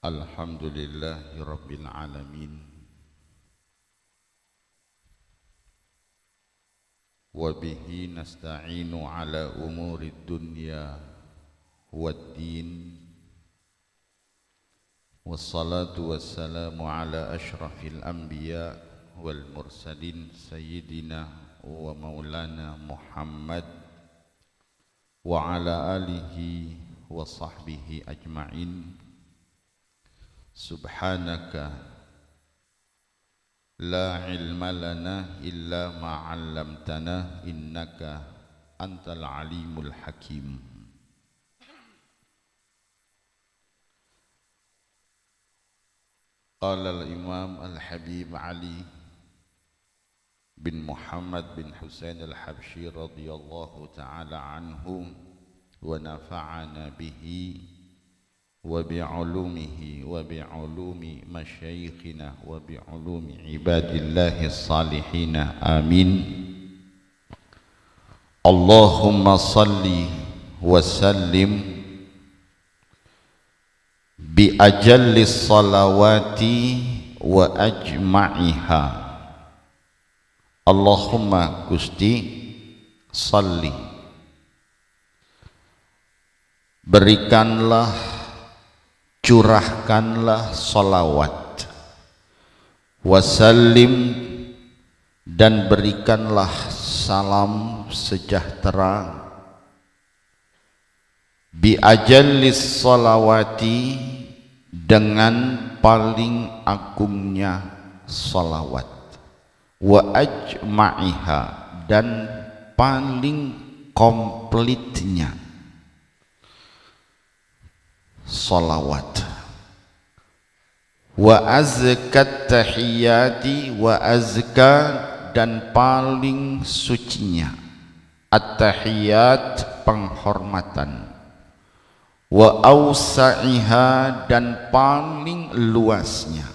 Alhamdulillahi Rabbil Alamin. Wabihi nasta'inu ala umuri dunya waddin. Wassalatu wassalamu ala ashrafil anbiya wal mursalin sayyidina wa maulana Muhammad wa ala alihi wa sahbihi ajma'in. Subhanaka la ilma lana illa ma 'allamtana innaka antal alimul hakim. Qala al-imam al-habib Ali bin Muhammad bin Husain al-Habsyi radhiyallahu ta'ala anhu wa nafa'ana bihi wa bi'ulumihi wa bi'ulumi masyayikhina wa bi'ulumi ibadillahi salihina amin. Allahumma salli wa sallim bi ajallis salawati wa ajma'iha. Allahumma Gusti salli, berikanlah, curahkanlah salawat, wasallim, dan berikanlah salam sejahtera, bi ajallis salawati, dengan paling agungnya salawat, wa ajma'iha, dan paling komplitnya salawat, wa azkat tahiyati, wa azka, dan paling sucinya at-tahiyat, penghormatan, wa awsa'iha, dan paling luasnya,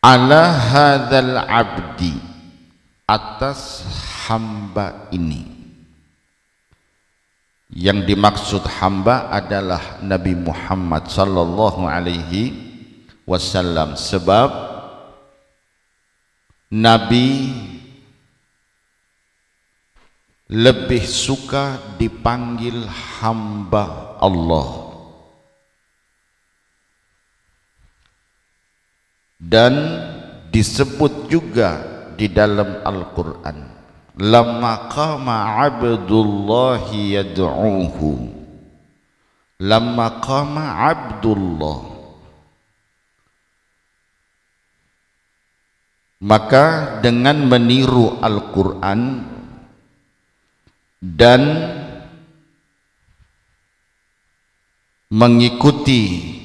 ala hadzal abdi, atas hamba ini. Yang dimaksud hamba adalah Nabi Muhammad sallallahu alaihi wasallam, sebab Nabi lebih suka dipanggil hamba Allah, dan disebut juga di dalam Al-Quran, lamma qama abdullahi yad'uhu, lamma qama abdullah, maka dengan meniru Al-Quran dan mengikuti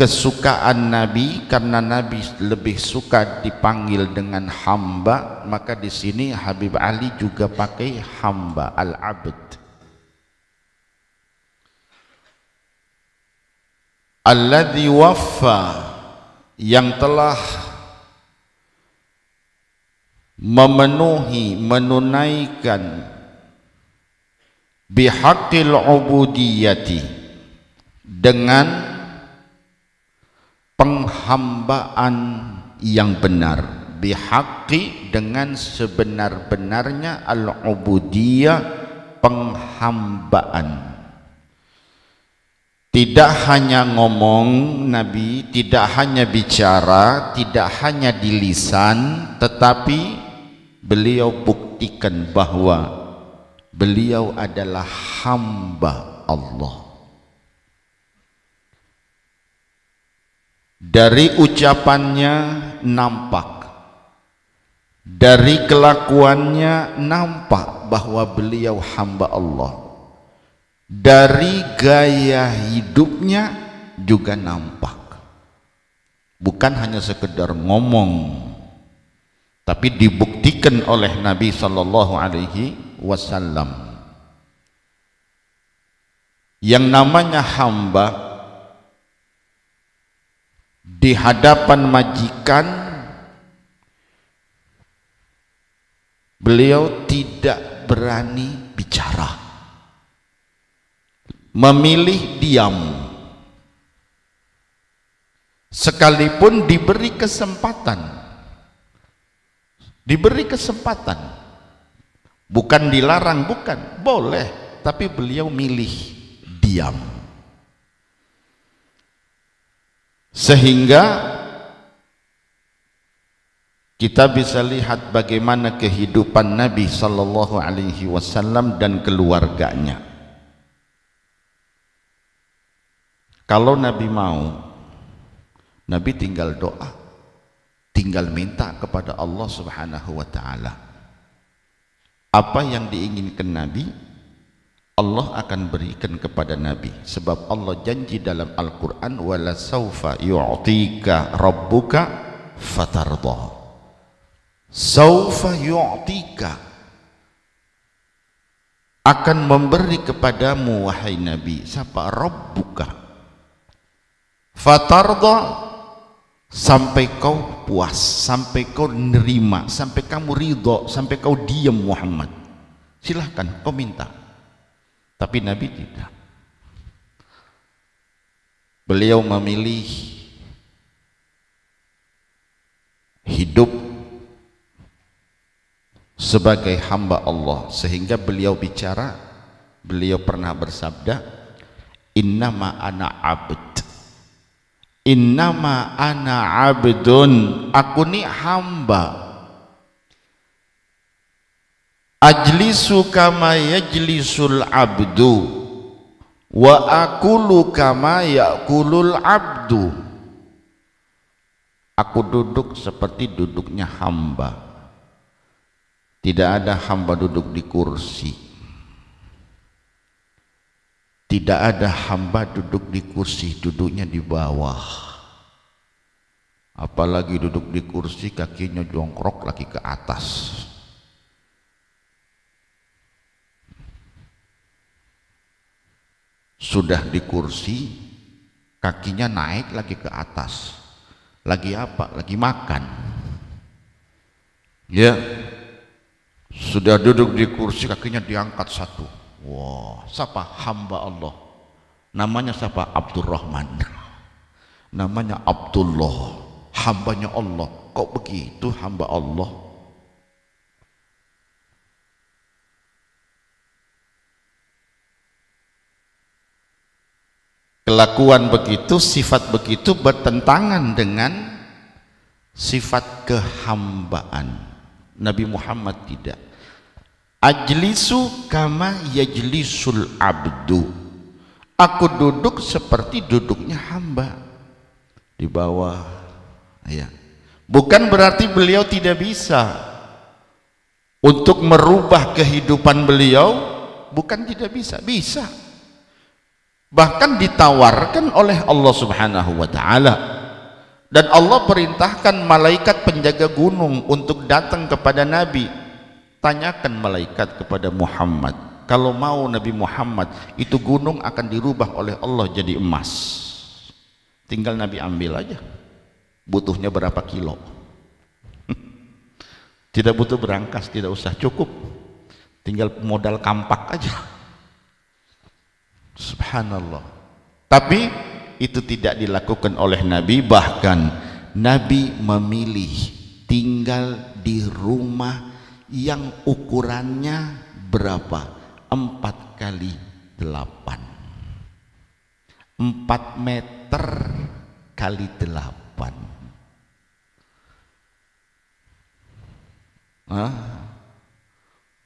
kesukaan Nabi, karena Nabi lebih suka dipanggil dengan hamba, maka di sini Habib Ali juga pakai hamba, al-abd. Alladzi waffa, yang telah memenuhi, menunaikan bihaqqil ubudiyati, dengan penghambaan yang benar, bihaqqi, dengan sebenar-benarnya, al-ubudiyah, penghambaan. Tidak hanya ngomong Nabi, tidak hanya bicara, tidak hanya di lisan, tetapi beliau buktikan bahwa beliau adalah hamba Allah. Dari ucapannya nampak, dari kelakuannya nampak bahwa beliau hamba Allah. Dari gaya hidupnya juga nampak. Bukan hanya sekedar ngomong, tapi dibuktikan oleh Nabi sallallahu alaihi wasallam. Yang namanya hamba di hadapan majikan, beliau tidak berani bicara. memilih diam sekalipun diberi kesempatan, bukan dilarang, bukan, boleh, tapi beliau milih diam. Sehingga kita bisa lihat bagaimana kehidupan Nabi sallallahu alaihi wasallam dan keluarganya. Kalau Nabi mau, Nabi tinggal doa, tinggal minta kepada Allah Subhanahu wa taala. Apa yang diinginkan Nabi, Allah akan berikan kepada Nabi, sebab Allah janji dalam Al-Qur'an, wala saufa yu'tika rabbuka fatardha. Saufa yu'tika, akan memberi kepadamu wahai Nabi, siapa? Rabbuka fatardha, sampai kau puas, sampai kau nerima, sampai kamu ridho, sampai kau diam Muhammad. Silahkan kau minta. Tapi Nabi tidak. Beliau memilih hidup sebagai hamba Allah, sehingga beliau bicara, beliau pernah bersabda, innama ana abd, innama ana abdun, aku ni hamba, ajlisu kama yajlisul abdu wa akulu kama yakulul abdu. Aku duduk seperti duduknya hamba. Tidak ada hamba duduk di kursi, tidak ada hamba duduk di kursi, duduknya di bawah. Apalagi duduk di kursi kakinya jongkrok lagi ke atas. Sudah di kursi, kakinya naik lagi ke atas. Lagi apa? Lagi makan. Ya, sudah duduk di kursi, kakinya diangkat satu. Wah, siapa? Hamba Allah. Namanya siapa? Abdurrahman. Namanya Abdullah, hambanya Allah. Kok begitu hamba Allah? Kelakuan begitu, sifat begitu bertentangan dengan sifat kehambaan. Nabi Muhammad tidak. Ajlisu kama yajlisul abdu, aku duduk seperti duduknya hamba, di bawah. Ya. Bukan berarti beliau tidak bisa untuk merubah kehidupan beliau, bukan tidak bisa, bisa. Bahkan ditawarkan oleh Allah Subhanahu wa taala, dan Allah perintahkan malaikat penjaga gunung untuk datang kepada Nabi. Tanyakan malaikat kepada Muhammad, kalau mau Nabi Muhammad, itu gunung akan dirubah oleh Allah jadi emas, tinggal Nabi ambil aja. Butuhnya berapa kilo? Tidak butuh berangkas, tidak usah, cukup tinggal modal kampak aja. Subhanallah. Tapi itu tidak dilakukan oleh Nabi. Bahkan Nabi memilih tinggal di rumah yang ukurannya berapa? 4 kali 8, 4 meter kali 8.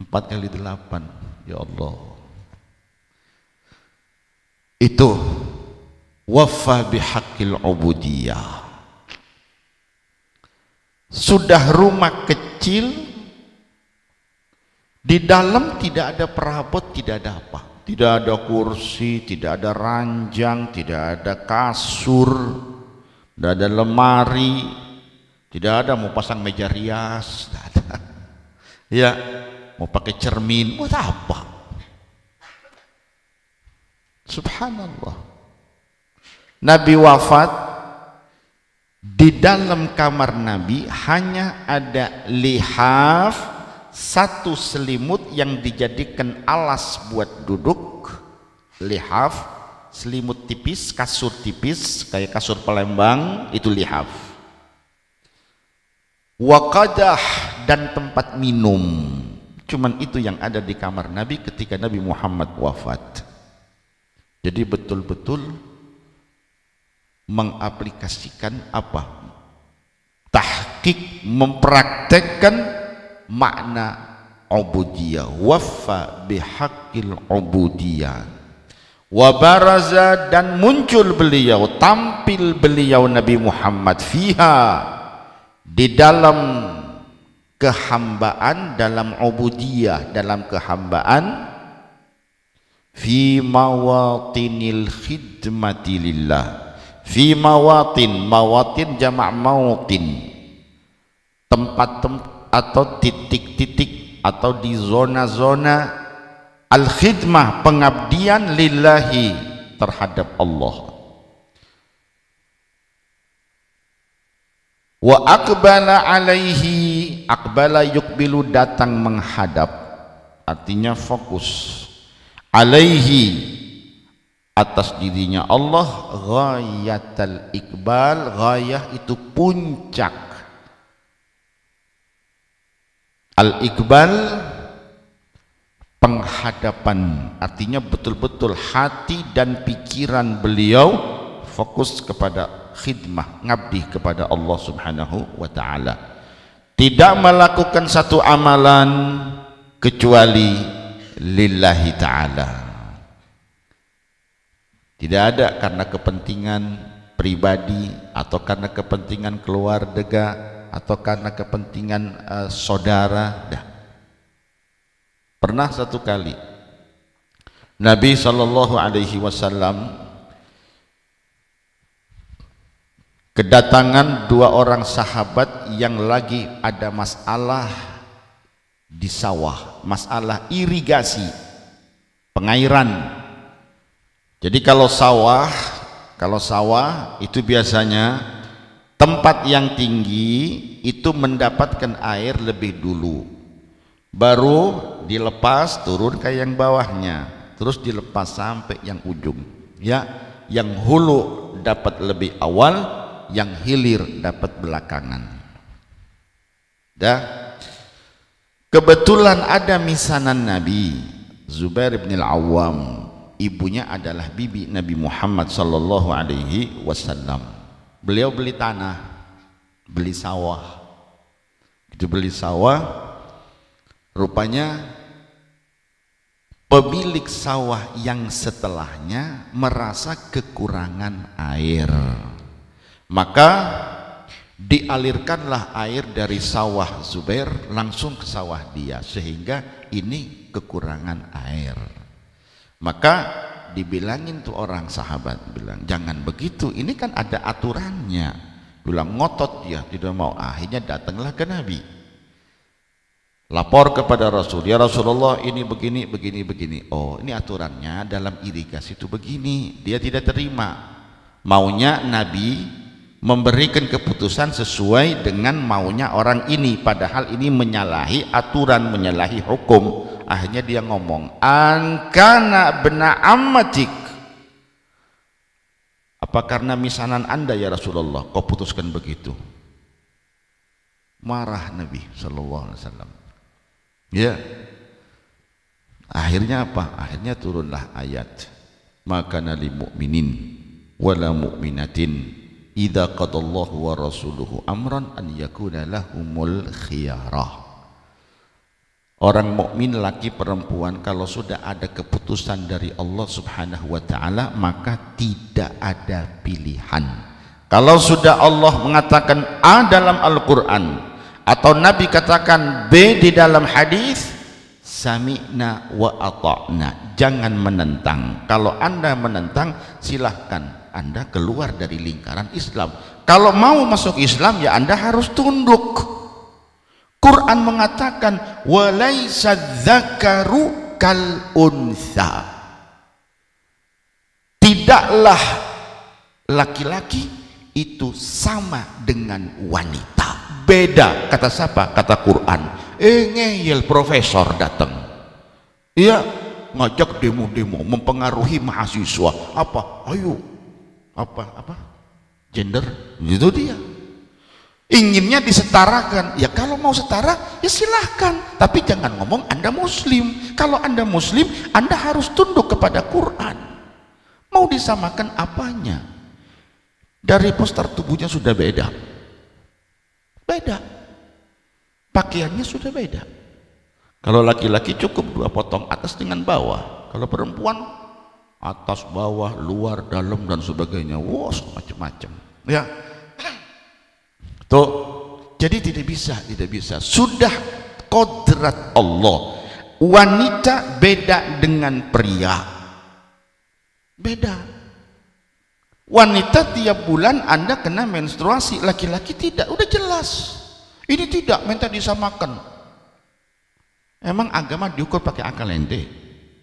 4 kali 8, ya Allah. Itu wafa bihaqqil ubudiyah. Sudah rumah kecil, di dalam tidak ada perabot, tidak ada apa, tidak ada kursi, tidak ada ranjang, tidak ada kasur, tidak ada lemari, tidak ada mau pasang meja rias, tidak ada. Ya, mau pakai cermin, buat apa? Subhanallah. Nabi wafat, di dalam kamar Nabi hanya ada lihaf, satu selimut yang dijadikan alas buat duduk, Lihaf, selimut tipis, kasur tipis kayak kasur Palembang, itu lihaf. Waqadah, dan tempat minum. Cuman itu yang ada di kamar Nabi ketika Nabi Muhammad wafat. Jadi betul-betul mengaplikasikan apa? Tahqiq, mempraktekkan makna ubudiyah. Waffa bihaqqil ubudiyah. Wa baraza, dan muncul beliau, tampil beliau Nabi Muhammad fiha, di dalam kehambaan, dalam ubudiyah, dalam kehambaan, fi mawatinil khidmati lillah. Fi mawatin, mawatin jamak mautin, tempat-tempat atau titik-titik atau di zona-zona al-khidmah, pengabdian lillahi, terhadap Allah. Wa aqbala alaihi, aqbala yukbilu, datang menghadap, artinya fokus, alaihi, atas dirinya Allah, ghayatul iqbal, ghayah itu puncak, al-iqbal penghadapan, artinya betul-betul hati dan pikiran beliau fokus kepada khidmah, ngabdi kepada Allah Subhanahu wa ta'ala. Tidak melakukan satu amalan kecuali lillahi ta'ala. Tidak ada karena kepentingan pribadi atau karena kepentingan keluarga atau karena kepentingan saudara. Dah. Pernah satu kali Nabi SAW kedatangan dua orang sahabat yang lagi ada masalah di sawah, masalah irigasi, pengairan. Jadi kalau sawah itu biasanya tempat yang tinggi itu mendapatkan air lebih dulu, baru dilepas turun ke yang bawahnya, terus dilepas sampai yang ujung. Ya, yang hulu dapat lebih awal, yang hilir dapat belakangan. Dah. Kebetulan ada misanan Nabi Zubair bin Al-Awwam, ibunya adalah bibi Nabi Muhammad sallallahu alaihi wasallam. Beliau beli tanah, beli sawah. Itu beli sawah, rupanya pemilik sawah yang setelahnya merasa kekurangan air. Maka dialirkanlah air dari sawah Zubair langsung ke sawah dia, sehingga ini kekurangan air. Maka dibilangin tuh orang sahabat, bilang jangan begitu, ini kan ada aturannya. Bilang ngotot dia, tidak mau. Akhirnya datanglah ke Nabi, lapor kepada Rasul, ya Rasulullah ini begini begini begini. Oh, ini aturannya dalam irigasi itu begini. Dia tidak terima, maunya Nabi memberikan keputusan sesuai dengan maunya orang ini, padahal ini menyalahi aturan, menyalahi hukum. Akhirnya dia ngomong, ankana bena ammatik, apa karena misanan anda ya Rasulullah kau putuskan begitu? Marah Nabi sallallahu alaihi wasallam. Ya, akhirnya apa? Akhirnya turunlah ayat, maka lil mu'minin wala mu'minatin idza qadallahu wa rasuluhu amran an yakuna lahumul khiyarah. Orang mukmin laki perempuan kalau sudah ada keputusan dari Allah Subhanahu wa taala maka tidak ada pilihan. Kalau sudah Allah mengatakan A dalam Al-Qur'an atau Nabi katakan B di dalam hadis, sami'na wa ata'na, jangan menentang. Kalau Anda menentang silahkan Anda keluar dari lingkaran Islam. Kalau mau masuk Islam ya Anda harus tunduk. Quran mengatakan walaysa dzakaru kal untha, tidaklah laki-laki itu sama dengan wanita. Beda, kata siapa? Kata Quran. Ngeyel profesor datang. Iya, ngajak demo-demo, mempengaruhi mahasiswa. Apa? Ayo, apa? Gender, itu dia. Inginnya disetarakan. Ya kalau mau setara, ya silahkan. Tapi jangan ngomong Anda Muslim. Kalau Anda Muslim, Anda harus tunduk kepada Quran. Mau disamakan apanya? Dari poster tubuhnya sudah beda. Beda. Pakaiannya sudah beda. Kalau laki-laki cukup 2 potong atas dengan bawah. Kalau perempuan atas, bawah, luar, dalam dan sebagainya. Wah, macam-macam. Ya. Tuh. Jadi tidak bisa. Sudah kodrat Allah. Wanita beda dengan pria. Beda. Wanita tiap bulan Anda kena menstruasi, laki-laki tidak, udah jelas. Ini tidak, minta disamakan. Emang agama diukur pakai akal ente?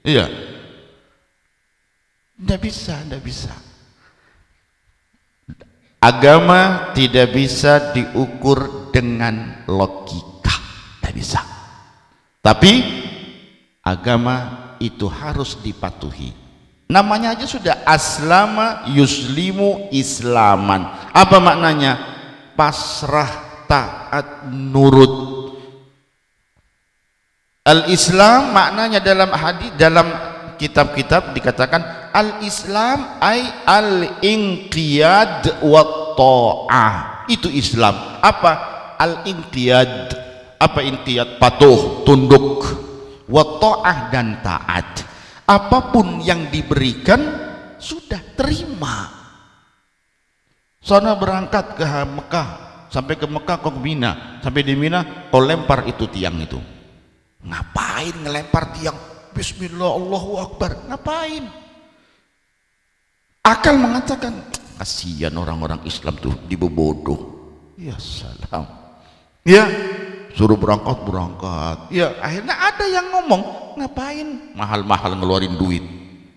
Iya. Tidak bisa. Agama tidak bisa diukur dengan logika, tidak bisa. Tapi agama itu harus dipatuhi. Namanya aja sudah aslama yuslimu islaman. Apa maknanya? Pasrah, taat, nurut. Al-Islam maknanya dalam hadis, dalam kitab-kitab dikatakan al-Islam ay al-inqiyad wa ta'ah. Itu Islam. Apa? Al-inqiyad. Apa inqiyad? Patuh, tunduk. Wa ta'ah, dan taat. Apapun yang diberikan sudah terima. Sana berangkat ke Mekah, sampai ke Mekah kau ke Mina, sampai di Mina kau lempar itu tiang itu. Ngapain ngelempar tiang? Bismillah, Allahu Akbar. Ngapain? Akal mengatakan kasihan orang-orang Islam tuh dibodoh. Ya salam. Ya, suruh berangkat. Ya, akhirnya ada yang ngomong, ngapain mahal-mahal ngeluarin duit?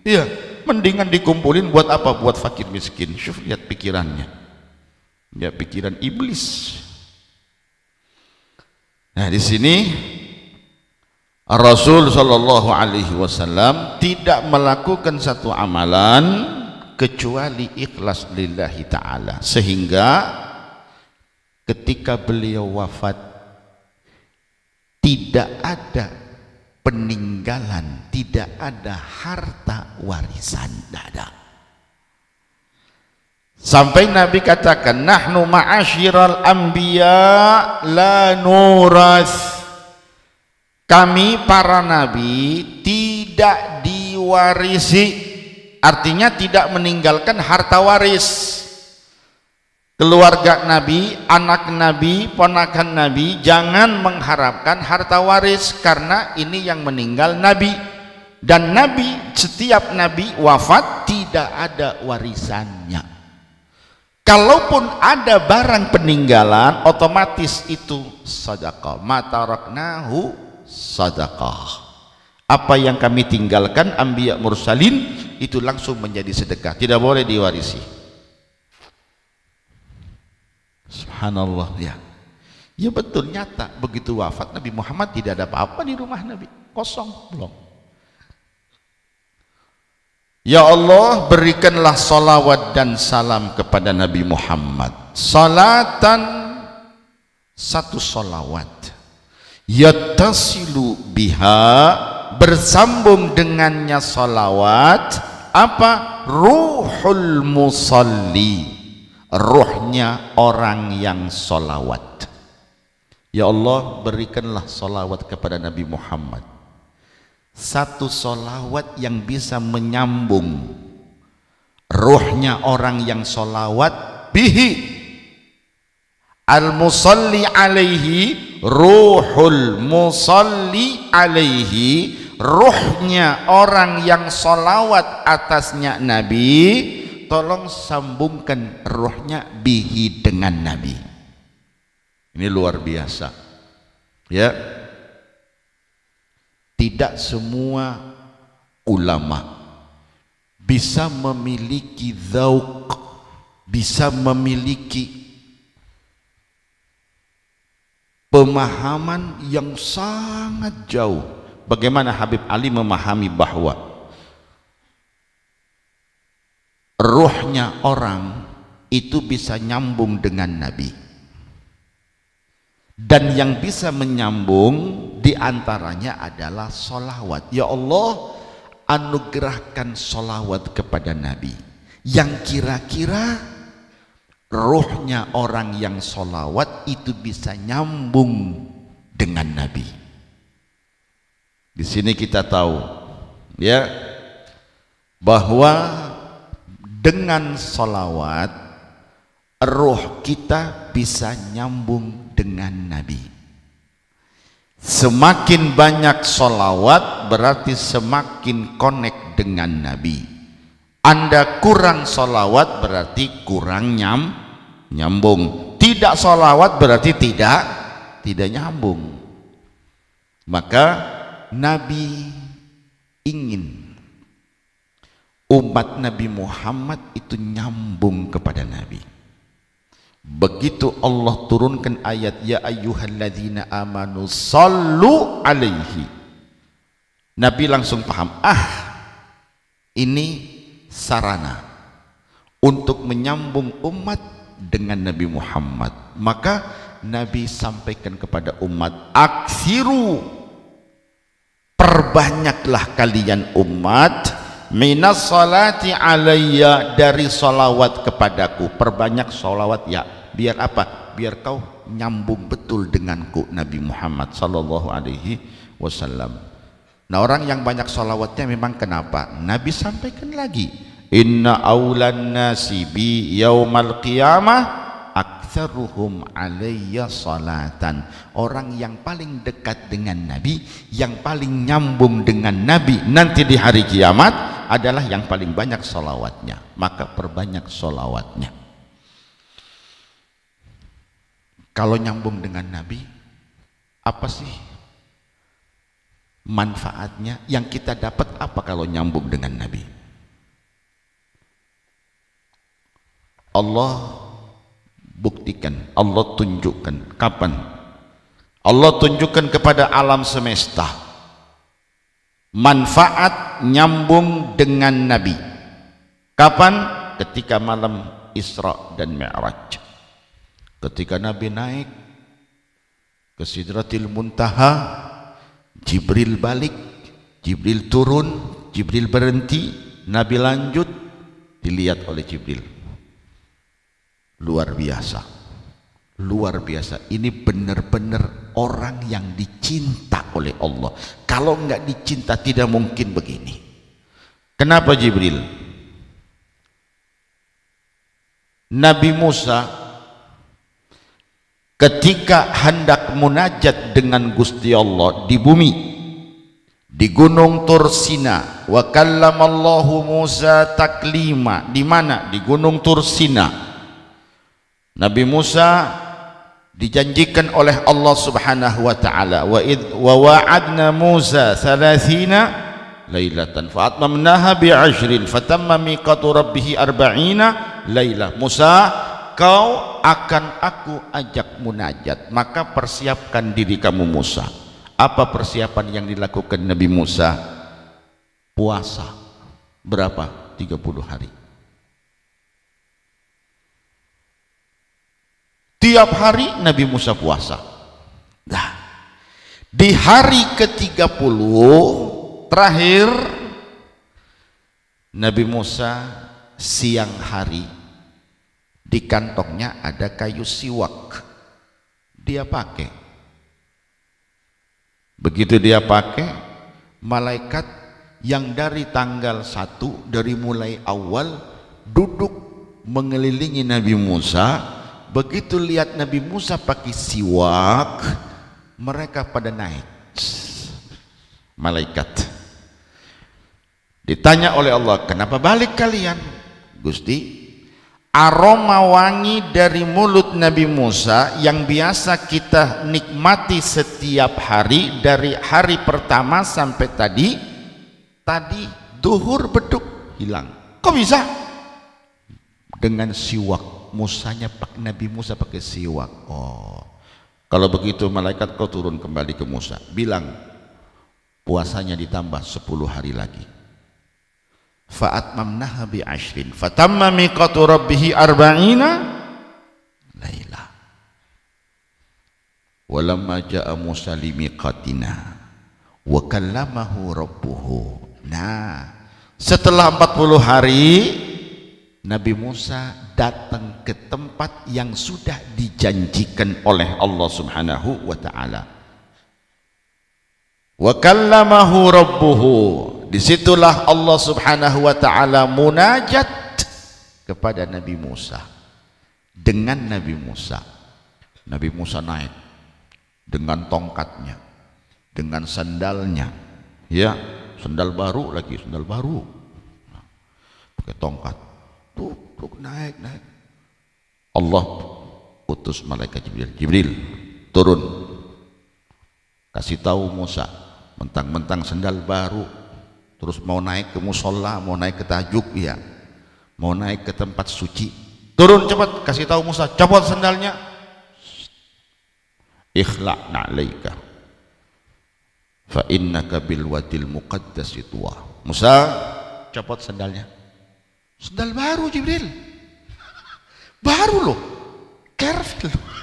Iya, mendingan dikumpulin buat apa? Buat fakir miskin. Syuf, lihat pikirannya. Ya, pikiran iblis. Nah, di sini Rasul sallallahu alaihi wasallam tidak melakukan satu amalan kecuali ikhlas lillahi ta'ala, sehingga ketika beliau wafat tidak ada peninggalan, tidak ada harta warisan, tidak ada. Sampai Nabi katakan, nahnu ma'asyiral anbiya la nuras. Kami para nabi tidak diwarisi, artinya tidak meninggalkan harta waris. Keluarga Nabi, anak Nabi, ponakan Nabi jangan mengharapkan harta waris, karena ini yang meninggal Nabi. Dan Nabi, setiap Nabi wafat tidak ada warisannya. Kalaupun ada barang peninggalan, otomatis itu sedekah. Mataraknahu sedekah. Apa yang kami tinggalkan anbiya mursalin itu langsung menjadi sedekah, tidak boleh diwarisi. Subhanallah, ya. Ya betul, nyata. Begitu wafat Nabi Muhammad tidak ada apa-apa di rumah Nabi, kosong, belum. Ya Allah, berikanlah salawat dan salam kepada Nabi Muhammad. Salatan, satu salawat, yattasilu biha, bersambung dengannya salawat, apa? Ruhul musalli, ruhnya orang yang salawat. Ya Allah, berikanlah salawat kepada Nabi Muhammad. Satu salawat yang bisa menyambung ruhnya orang yang salawat, bihi al-musalli alaihi, ruhul musalli alaihi, ruhnya orang yang salawat atasnya Nabi, tolong sambungkan ruhnya bihi dengan Nabi. Ini luar biasa, ya. Tidak semua ulama bisa memiliki dzauq, bisa memiliki pemahaman yang sangat jauh Bagaimana Habib Ali memahami bahwa ruhnya orang itu bisa nyambung dengan Nabi, dan yang bisa menyambung diantaranya adalah sholawat. Ya Allah, anugerahkan sholawat kepada Nabi yang kira-kira ruhnya orang yang sholawat itu bisa nyambung dengan Nabi. Di sini kita tahu ya bahwa dengan sholawat ruh kita bisa nyambung dengan Nabi. Semakin banyak sholawat berarti semakin connect dengan Nabi. Anda kurang sholawat berarti kurang nyambung. Tidak sholawat berarti tidak nyambung. Maka Nabi ingin umat Nabi Muhammad itu nyambung kepada Nabi. Begitu Allah turunkan ayat ya ayyuhalladzina amanu sallu alaihi, Nabi langsung paham, ini sarana untuk menyambung umat dengan Nabi Muhammad. Maka Nabi sampaikan kepada umat, aksiru, perbanyaklah kalian umat, minas salati alayya, dari salawat kepadaku. Perbanyak salawat ya, biar apa? Biar kau nyambung betul denganku Nabi Muhammad sallallahu alaihi wasallam. Nah, orang yang banyak salawatnya memang kenapa? Nabi sampaikan lagi, inna awlan nasi bi yaumal qiyamah aktsaruhum alayya salatan. Orang yang paling dekat dengan Nabi, yang paling nyambung dengan Nabi nanti di hari kiamat adalah yang paling banyak salawatnya. Maka perbanyak salawatnya. Kalau nyambung dengan Nabi, apa sih manfaatnya? Yang kita dapat apa kalau nyambung dengan Nabi? Allah buktikan, Allah tunjukkan. Kapan? Allah tunjukkan kepada alam semesta manfaat nyambung dengan Nabi. Kapan? Ketika malam Isra dan Mi'raj. Ketika Nabi naik ke Sidratil Muntaha, Jibril balik, Jibril turun, Jibril berhenti, Nabi lanjut, dilihat oleh Jibril. Luar biasa, luar biasa. Ini benar-benar orang yang dicinta oleh Allah. Kalau enggak dicinta tidak mungkin begini. Kenapa Jibril? Nabi Musa ketika hendak munajat dengan Gusti Allah di bumi, di Gunung Tursina, wa kallamallahu Musa taklima. Di mana? Di Gunung Tursina. Nabi Musa dijanjikan oleh Allah Subhanahu wa taala, wa wa'adna Musa 30 lailatan fa atmamnaha bi 'ashrin fatamma miqatu rabbih 40 lailah. Musa, kau akan aku ajak munajat, maka persiapkan diri kamu Musa. Apa persiapan yang dilakukan Nabi Musa? Puasa. Berapa? 30 hari. Tiap hari Nabi Musa puasa. Nah, di hari ke-30 terakhir Nabi Musa siang hari, di kantongnya ada kayu siwak, dia pakai. Begitu dia pakai, malaikat yang dari tanggal 1 dari mulai awal duduk mengelilingi Nabi Musa. Begitu lihat Nabi Musa pakai siwak, mereka pada naik. Malaikat ditanya oleh Allah, kenapa balik kalian? Gusti, aroma wangi dari mulut Nabi Musa yang biasa kita nikmati setiap hari, dari hari pertama sampai tadi duhur beduk hilang. Kok bisa? Dengan siwak. Nabi Musa pakai siwak. Oh, kalau begitu malaikat kau turun kembali ke Musa, bilang puasanya ditambah 10 hari lagi. Fa'atmamnaha bi ashrin fatamma miqatu rabbih arba'ina laila. Walamma ja'a Musa limiqatina wa kallamahu rabbuhu. Nah, setelah 40 hari Nabi Musa datang ke tempat yang sudah dijanjikan oleh Allah Subhanahu wa taala. Wa kallamahu rabbuhu. Disitulah Allah Subhanahu wa taala munajat kepada Nabi Musa. Dengan Nabi Musa. Nabi Musa naik dengan tongkatnya, dengan sandalnya. Ya, sandal baru lagi, sandal baru. Pakai tongkat. Tuh naik. Allah utus malaikat Jibril. Jibril turun. Kasih tahu Musa, mentang-mentang sandal baru, terus mau naik ke musola, mau naik ke tajuk, ya, mau naik ke tempat suci, turun cepat, kasih tahu Musa, copot sandalnya, ikhla' na'laika fa innaka bil wadil muqaddasi tuwa. Musa, copot sandalnya. Sandal baru Jibril, baru loh, careful loh.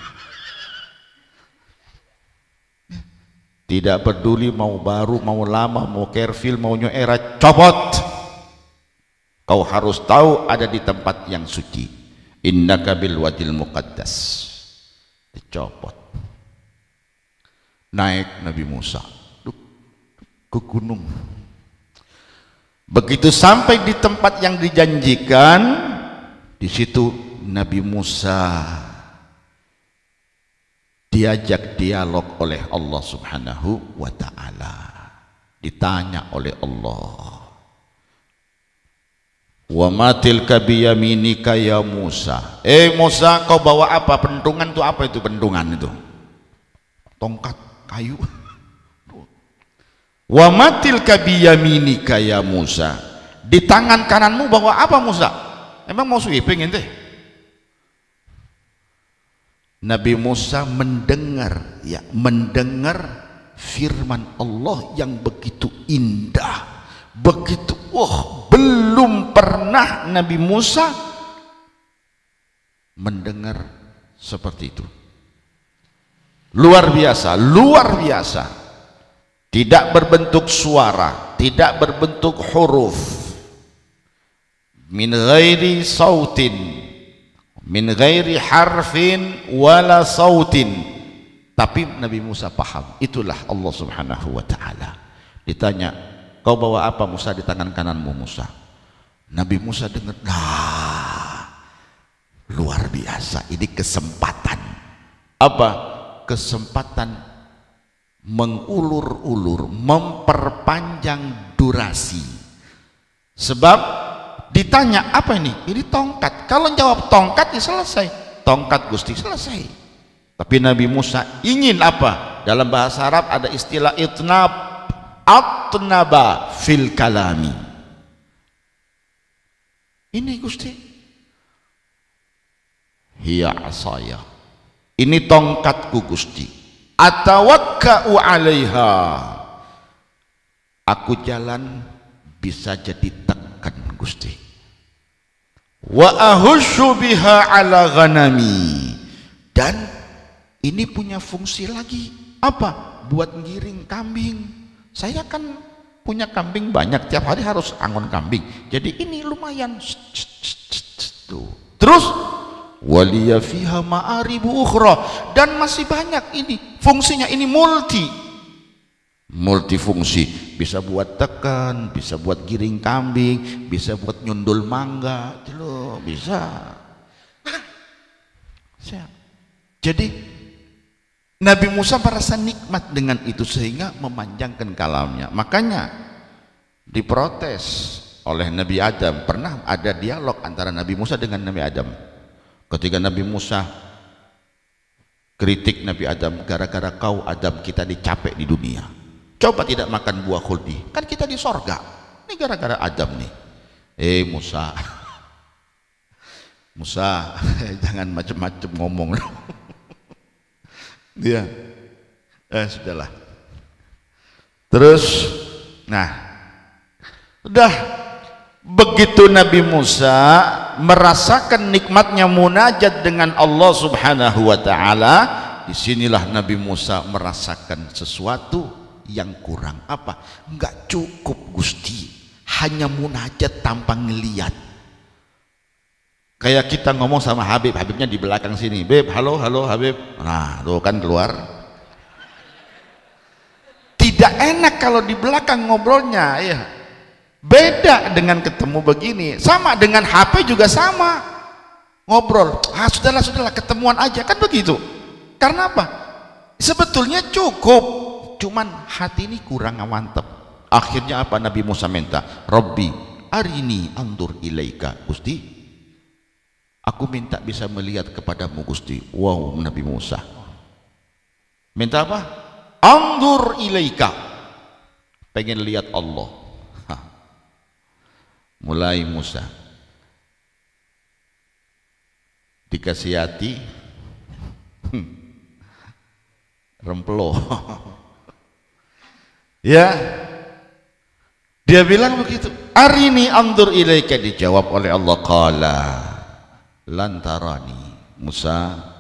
Tidak peduli mau baru, mau lama, mau careful, mau new era, copot. Kau harus tahu ada di tempat yang suci. Innaka bil wadil muqaddas. Dicopot. Naik Nabi Musa ke gunung. Begitu sampai di tempat yang dijanjikan, di situ Nabi Musa diajak dialog oleh Allah Subhanahu wa taala. Ditanya oleh Allah, wa ma tilka biyaminika ya Musa. Musa, kau bawa apa? Pentungan itu apa itu pentungan itu? Tongkat kayu. Wa ma tilka biyaminika ya Musa. Di tangan kananmu bawa apa Musa? Emang mau sweeping ente? Nabi Musa mendengar, ya, mendengar firman Allah yang begitu indah, begitu, belum pernah Nabi Musa mendengar seperti itu. Luar biasa, luar biasa. Tidak berbentuk suara, tidak berbentuk huruf, min ghairi sautin, min ghairi harfin wala sautin. Tapi Nabi Musa paham, itulah Allah Subhanahu wa taala. Ditanya, kau bawa apa Musa di tangan kananmu Musa? Nabi Musa dengar, luar biasa, ini kesempatan. Apa? Kesempatan mengulur-ulur, memperpanjang durasi. Sebab ditanya, apa ini? Ini tongkat. Kalau jawab tongkat, ya selesai. Tongkat Gusti, selesai. Tapi Nabi Musa ingin apa? Dalam bahasa Arab ada istilah itnab, atnaba fil kalami. Ini Gusti, hiya asaya. Ini tongkatku Gusti. Atawakka'u 'alaiha. Aku jalan bisa jadi tekan Gusti. Wa ahussu biha 'ala ghanami. Dan ini punya fungsi lagi. Apa? Buat ngiring kambing. Saya kan punya kambing banyak, tiap hari harus angon kambing. Jadi ini lumayan. Tuh. Terus waliya fiha ma'aribu ukhra, dan masih banyak ini fungsinya, ini multifungsi, bisa buat tekan, bisa buat giring kambing, bisa buat nyundul mangga, loh, bisa. Jadi Nabi Musa merasa nikmat dengan itu sehingga memanjangkan kalamnya. Makanya diprotes oleh Nabi Adam. Pernah ada dialog antara Nabi Musa dengan Nabi Adam. Ketika Nabi Musa kritik Nabi Adam, gara-gara kau Adam kita dicapek di dunia, coba tidak makan buah khuldi, kan kita di sorga. Ini gara-gara Adam nih. Musa Musa jangan macam-macam ngomong. Dia sudahlah. Terus nah udah begitu Nabi Musa merasakan nikmatnya munajat dengan Allah Subhanahu wa taala, disinilah Nabi Musa merasakan sesuatu yang kurang. Apa? Enggak cukup Gusti hanya munajat tanpa ngeliat. Kayak kita ngomong sama Habib, Habibnya di belakang sini, Beb, halo halo Habib, nah tuh kan keluar. Tidak enak kalau di belakang ngobrolnya, ya beda dengan ketemu begini. Sama dengan HP juga sama, ngobrol, sudahlah ketemuan aja, kan begitu. Karena apa? Sebetulnya cukup, cuman hati ini kurang mantap. Akhirnya apa Nabi Musa minta? Rabbi arini andur ilaika. Gusti, aku minta bisa melihat kepadamu Gusti. Wow, Nabi Musa minta apa? Andur ilaika, pengen lihat Allah. Mulai Musa dikasih hati rempelo. Ya, dia bilang begitu, arini andur ilaika, dijawab oleh Allah, qala lantarani. Musa,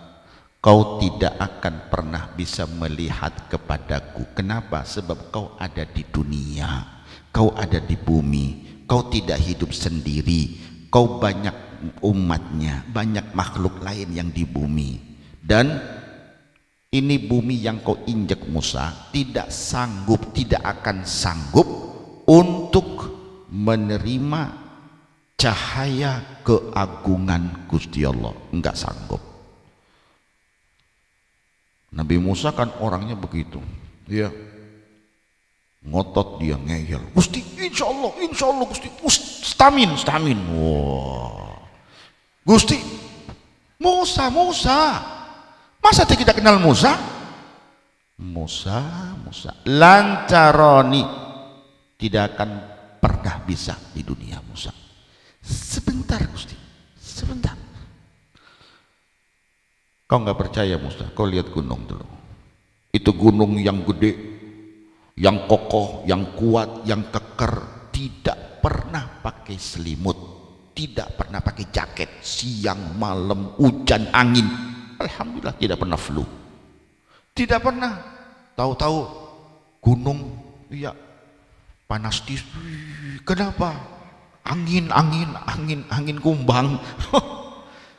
kau tidak akan pernah bisa melihat kepadaku. Kenapa? Sebab kau ada di dunia, kau ada di bumi, kau tidak hidup sendiri, kau banyak umatnya, banyak makhluk lain yang di bumi. Dan ini bumi yang kau injak Musa tidak sanggup, tidak akan sanggup untuk menerima cahaya keagungan Gusti Allah, enggak sanggup. Nabi Musa kan orangnya begitu, ya, ngotot, dia ngeyel, Gusti insya Allah Gusti, stamin. Wah, Gusti, Musa masa tidak kenal Musa lancaroni, tidak akan pernah bisa di dunia Musa. Sebentar Gusti, sebentar. Kau nggak percaya Musa? Kau lihat gunung dulu. Itu gunung yang gede, yang kokoh, yang kuat, yang kekar, tidak pernah pakai selimut, tidak pernah pakai jaket, siang malam hujan angin, alhamdulillah tidak pernah flu, tidak pernah. Tahu-tahu gunung, ya panas di, kenapa? Angin kumbang.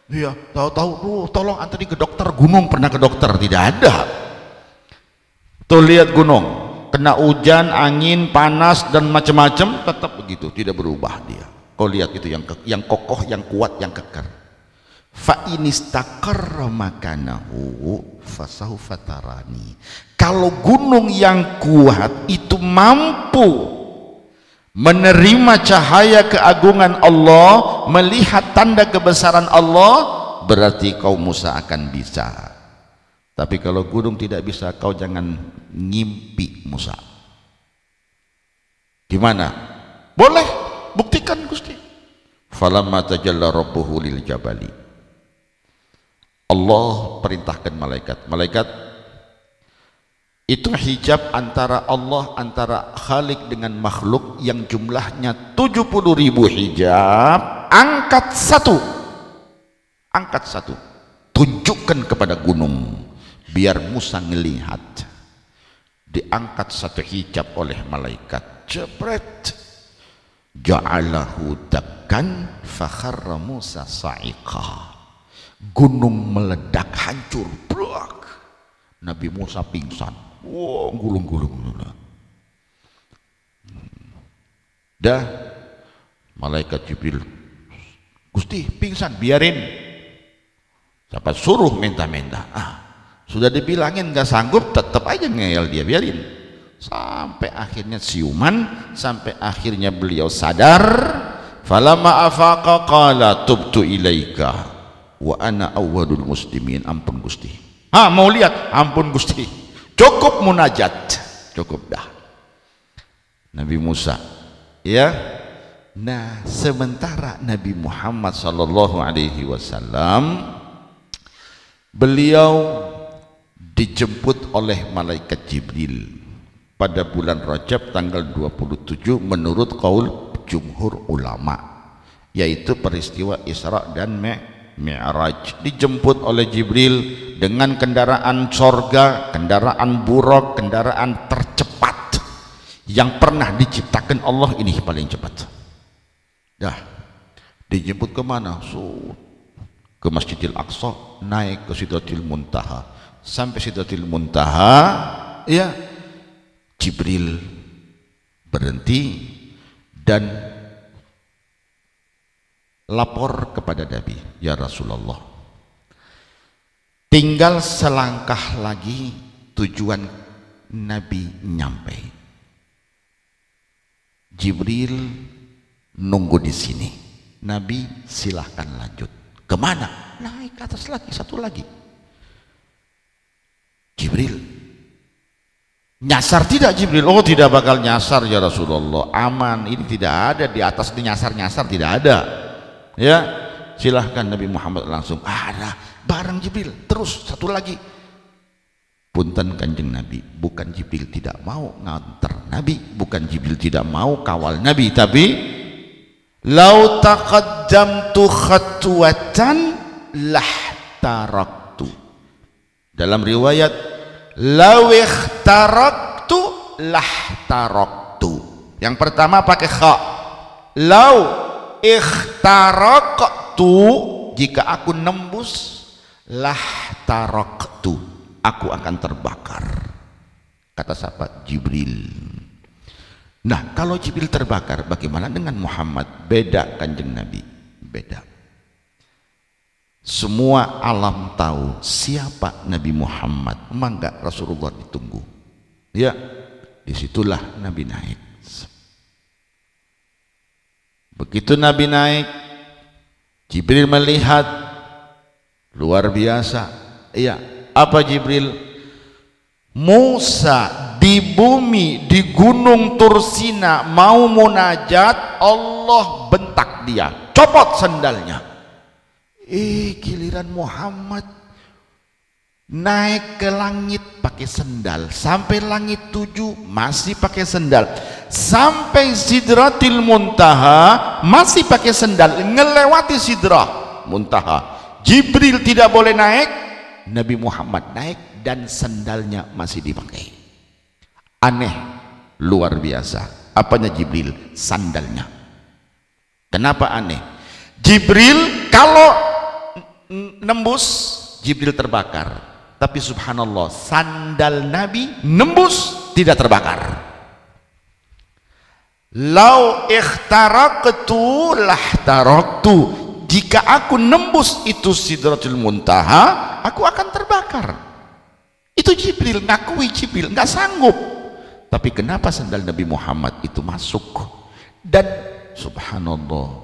Iya, tahu-tahu tolong antri ke dokter gunung, pernah ke dokter? Tidak ada. Tuh lihat gunung, kena hujan, angin, panas dan macam-macam, tetap begitu, tidak berubah dia. Kau lihat itu yang kokoh, yang kuat, yang kekar. Fa inistaqarra makanahu fasawfa tarani. Kalau gunung yang kuat itu mampu menerima cahaya keagungan Allah, melihat tanda kebesaran Allah, berarti kau Musa akan bisa. Tapi kalau gunung tidak bisa, kau jangan ngimpi Musa. Gimana? Boleh, buktikan Gusti. Falamma tajalla rabbuhu lil jabali, Allah perintahkan malaikat itu hijab antara Allah, antara Khalik dengan makhluk yang jumlahnya 70.000 hijab. Angkat satu, tunjukkan kepada gunung biar Musa ngelihat. Diangkat satu hijab oleh malaikat, jebret, ja'alahu dakkan fakharra Musa sa'iqa. Gunung meledak, hancur, blak. Nabi Musa pingsan. Wow, gulung-gulung. Dah, malaikat Jibril, Gusti pingsan, biarin. Siapa suruh minta-minta? Sudah dibilangin nggak sanggup, tetap aja ngeyel dia, biarin. Sampai akhirnya siuman, sampai akhirnya beliau sadar. Falamma afaqa qala tubtu ilaika wa ana awwadul muslimin. Ampun Gusti. Mau lihat? Ampun Gusti. Cukup munajat, cukup dah. Nabi Musa, ya. Nah, sementara Nabi Muhammad sallallahu alaihi wasallam, beliau dijemput oleh malaikat Jibril pada bulan Rajab tanggal 27 menurut qaul jumhur ulama, yaitu peristiwa Isra dan Mi'raj. Dijemput oleh Jibril dengan kendaraan sorga, kendaraan buraq, kendaraan tercepat yang pernah diciptakan Allah, ini paling cepat. Dah dijemput kemana? Ke Masjidil Aqsa, naik ke Sidratil Muntaha. Sampai Sidratil Muntaha, ya, Jibril berhenti dan lapor kepada Nabi, ya Rasulullah, tinggal selangkah lagi tujuan Nabi nyampe. Jibril nunggu di sini. Nabi silahkan lanjut. Kemana? Naik ke atas lagi, satu lagi. Jibril nyasar tidak? Jibril, oh tidak bakal nyasar ya Rasulullah, aman, ini tidak ada di atas di nyasar-nyasar, tidak ada. Ya, silahkan. Nabi Muhammad langsung ada bareng Jibril, terus satu lagi. Punten Kanjeng Nabi, bukan Jibril tidak mau nganter Nabi, bukan Jibril tidak mau kawal Nabi, tapi lau taqaddamtu khatwatan lahtaraktu. Dalam riwayat lau ikhtaraktu lahtaraktu. Yang pertama pakai kha. Lau ikhtaraktu, jika aku nembus, lahtaraktu, aku akan terbakar. Kata siapa? Jibril. Nah, kalau Jibril terbakar, bagaimana dengan Muhammad? Beda Kanjeng Nabi, beda. Semua alam tahu siapa Nabi Muhammad, mangga Rasulullah ditunggu. Ya, disitulah Nabi naik. Begitu Nabi naik, Jibril melihat, luar biasa. Iya, apa Jibril? Musa di bumi, di gunung Tursina mau munajat, Allah bentak dia, copot sendalnya. Giliran Muhammad naik ke langit pakai sendal, sampai langit 7 masih pakai sendal, sampai Sidratil Muntaha masih pakai sendal, ngelewati Sidrah Muntaha. Jibril tidak boleh naik, Nabi Muhammad naik dan sendalnya masih dipakai. Aneh, luar biasa. Apanya Jibril? Sandalnya. Kenapa aneh? Jibril kalau nembus, Jibril terbakar, tapi subhanallah, sandal Nabi nembus tidak terbakar. Lau ikhtaraktu lahtaraktu, jika aku nembus itu Sidratul Muntaha, aku akan terbakar. Itu Jibril, ngakui Jibril nggak sanggup. Tapi kenapa sandal Nabi Muhammad itu masuk? Dan subhanallah,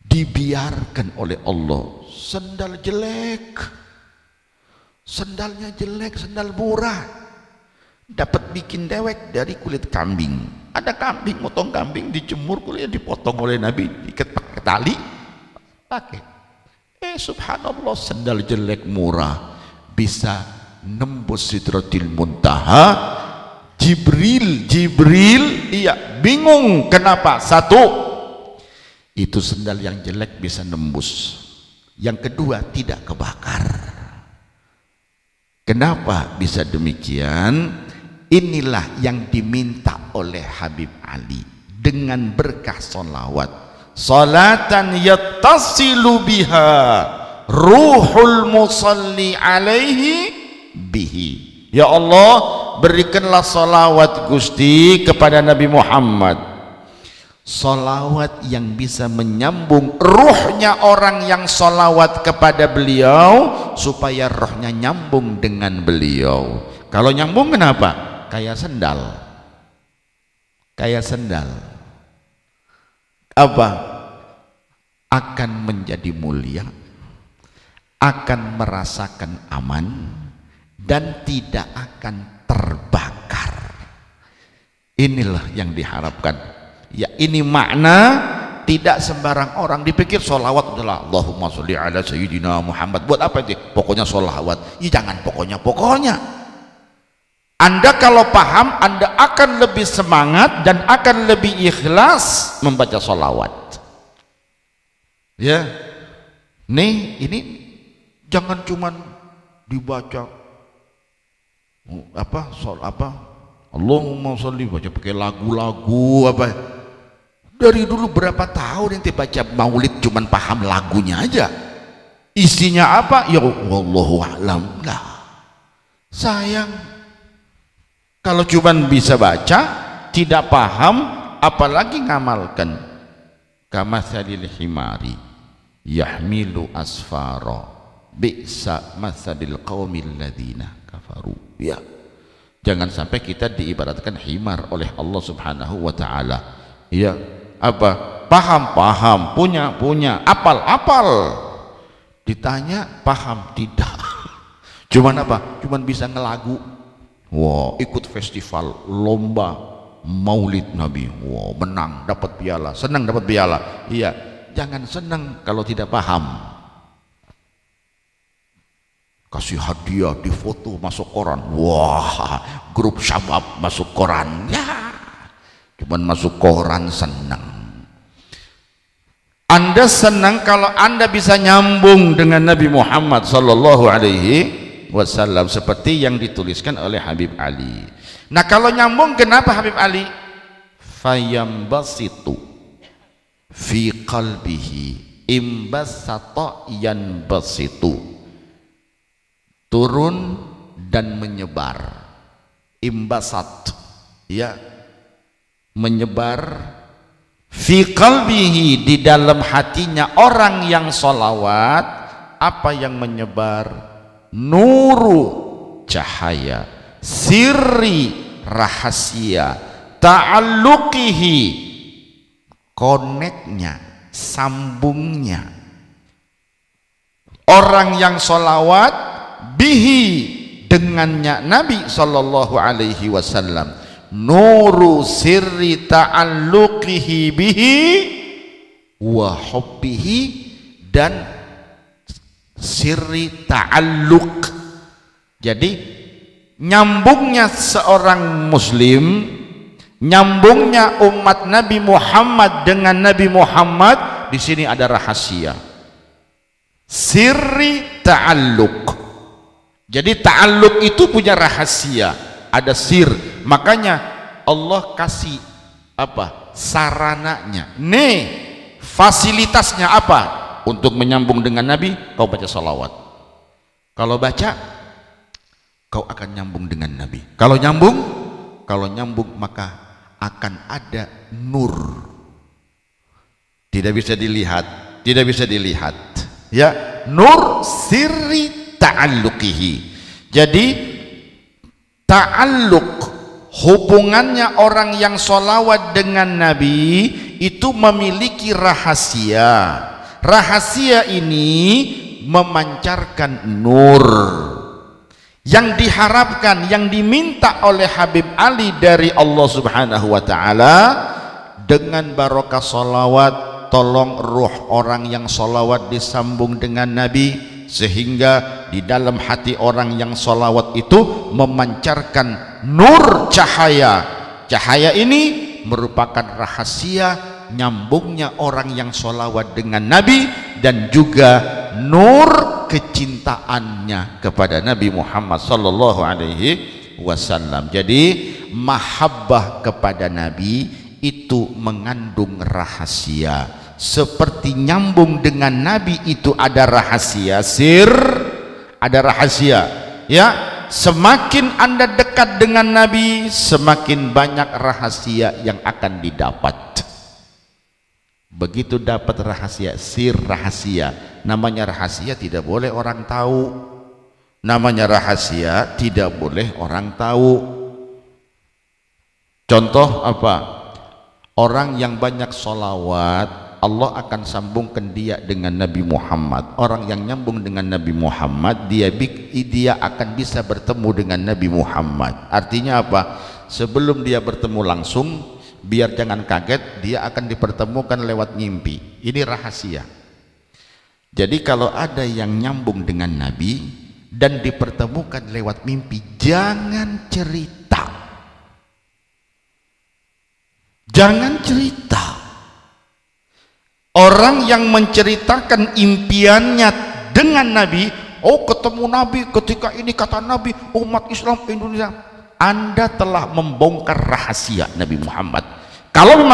dibiarkan oleh Allah. Sandal jelek, sandalnya jelek, sandal murah, dapat bikin dewek dari kulit kambing. Ada kambing, motong kambing, dijemur, kulitnya dipotong oleh Nabi, diikat pakai tali, pakai. Subhanallah, sandal jelek murah bisa nembus Sidratil Muntaha. Jibril iya bingung kenapa. Satu, itu sandal yang jelek bisa nembus. Yang kedua, tidak kebakar. Kenapa bisa demikian? Inilah yang diminta oleh Habib Ali dengan berkah sholawat. Salatan yattasilu biha ruhul musalli alaihi bihi. Ya Allah, berikanlah salawat Gusti kepada Nabi Muhammad, salawat yang bisa menyambung ruhnya orang yang salawat kepada beliau, supaya rohnya nyambung dengan beliau. Kalau nyambung kenapa? Kayak sendal, kayak sendal. Apa? Akan menjadi mulia, akan merasakan aman, dan tidak akan terbakar. Inilah yang diharapkan. Ya, ini makna. Tidak sembarang orang dipikir sholawat adalah Allahumma sholli ala sayyidina Muhammad. Buat apa itu? Pokoknya sholawat. Ya jangan pokoknya. Anda kalau paham, Anda akan lebih semangat dan akan lebih ikhlas membaca sholawat. Ya, nih ini jangan cuman dibaca Allahumma sholli, baca pakai lagu-lagu apa. Dari dulu berapa tahun ente baca maulid cuman paham lagunya aja, isinya apa ya wallahu a'lam. Lah sayang kalau cuman bisa baca tidak paham, apalagi ngamalkan. Kamatsalil himari yahmilu asfara bi'sa matsalil qaumil ladzina kafaru. Ya, jangan sampai kita diibaratkan himar oleh Allah Subhanahu wa taala. Ya, apa? Paham, punya, apal. Ditanya paham tidak. Cuman apa? Cuman bisa ngelagu. Wah, ikut festival lomba maulid Nabi. Wah, menang, dapat piala, senang dapat piala. Iya, jangan senang kalau tidak paham. Kasih hadiah, difoto masuk koran. Wah, grup syabab masuk koran. Ya, cuman masuk koran senang. Anda senang kalau Anda bisa nyambung dengan Nabi Muhammad sallallahu alaihi wasallam seperti yang dituliskan oleh Habib Ali. Nah, kalau nyambung kenapa Habib Ali? Fayambasitu fi qalbihi imbasata yanbasitu, turun dan menyebar. Imbasat, ya, menyebar. Fi qalbihi, di dalam hatinya orang yang sholawat. Apa yang menyebar? Nuru, cahaya, sirri, rahasia, ta'alluqihi, koneknya, sambungnya. Orang yang sholawat bihi, dengannya Nabi sallallahu alaihi wasallam. Nuru sirri ta'alluqihi bihi wa hubbihi, dan sirri ta'alluq. Jadi nyambungnya seorang muslim, nyambungnya umat Nabi Muhammad dengan Nabi Muhammad, di sini ada rahasia. Sirri ta'alluq. Jadi ta'alluq itu punya rahasia, ada sir. Makanya Allah kasih apa? Sarananya. Nih, fasilitasnya apa? Untuk menyambung dengan Nabi, kau baca salawat. Kalau baca, kau akan nyambung dengan Nabi. Kalau nyambung maka akan ada nur. Tidak bisa dilihat. Ya, nur sirri ta'alluqihi. Jadi ta'alluq, hubungannya orang yang sholawat dengan Nabi itu memiliki rahasia. Rahasia ini memancarkan nur. Yang diharapkan, yang diminta oleh Habib Ali dari Allah Subhanahu wa ta'ala, dengan barokah sholawat, tolong ruh orang yang sholawat disambung dengan Nabi, sehingga di dalam hati orang yang sholawat itu memancarkan nur, cahaya. Cahaya ini merupakan rahasia nyambungnya orang yang sholawat dengan Nabi, dan juga nur kecintaannya kepada Nabi Muhammad sallallahu alaihi wasallam. Jadi mahabbah kepada Nabi itu mengandung rahasia. Seperti nyambung dengan Nabi itu ada rahasia, sir, ada rahasia. Ya, semakin Anda dekat dengan Nabi, semakin banyak rahasia yang akan didapat. Begitu dapat rahasia, sir, rahasia. Namanya rahasia tidak boleh orang tahu. Namanya rahasia tidak boleh orang tahu. Contoh apa? Orang yang banyak sholawat, Allah akan sambungkan dia dengan Nabi Muhammad. Orang yang nyambung dengan Nabi Muhammad, dia akan bisa bertemu dengan Nabi Muhammad. Artinya apa? Sebelum dia bertemu langsung, biar jangan kaget, dia akan dipertemukan lewat mimpi. Ini rahasia. Jadi kalau ada yang nyambung dengan Nabi, dan dipertemukan lewat mimpi, jangan cerita. Jangan cerita. Orang yang menceritakan impiannya dengan Nabi, oh ketemu Nabi ketika ini kata Nabi, umat Islam Indonesia, Anda telah membongkar rahasia Nabi Muhammad. Kalau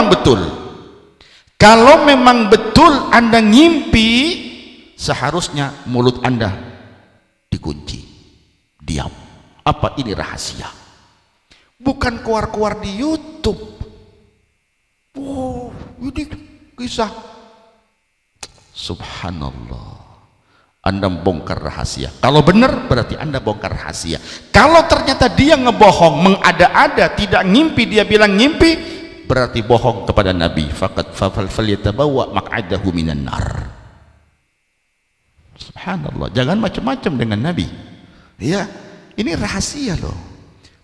memang betul Anda ngimpi, seharusnya mulut Anda dikunci, diam. Apa ini rahasia? Bukan keluar-keluar di YouTube. Oh, ini kisah. Subhanallah. Anda membongkar rahasia. Kalau benar berarti Anda bongkar rahasia. Kalau ternyata dia ngebohong, mengada-ada, tidak ngimpi, dia bilang ngimpi, berarti bohong kepada Nabi. Faqad falyatabawa maq'adahu minan nar. Subhanallah. Jangan macam-macam dengan Nabi. Ya, ini rahasia loh.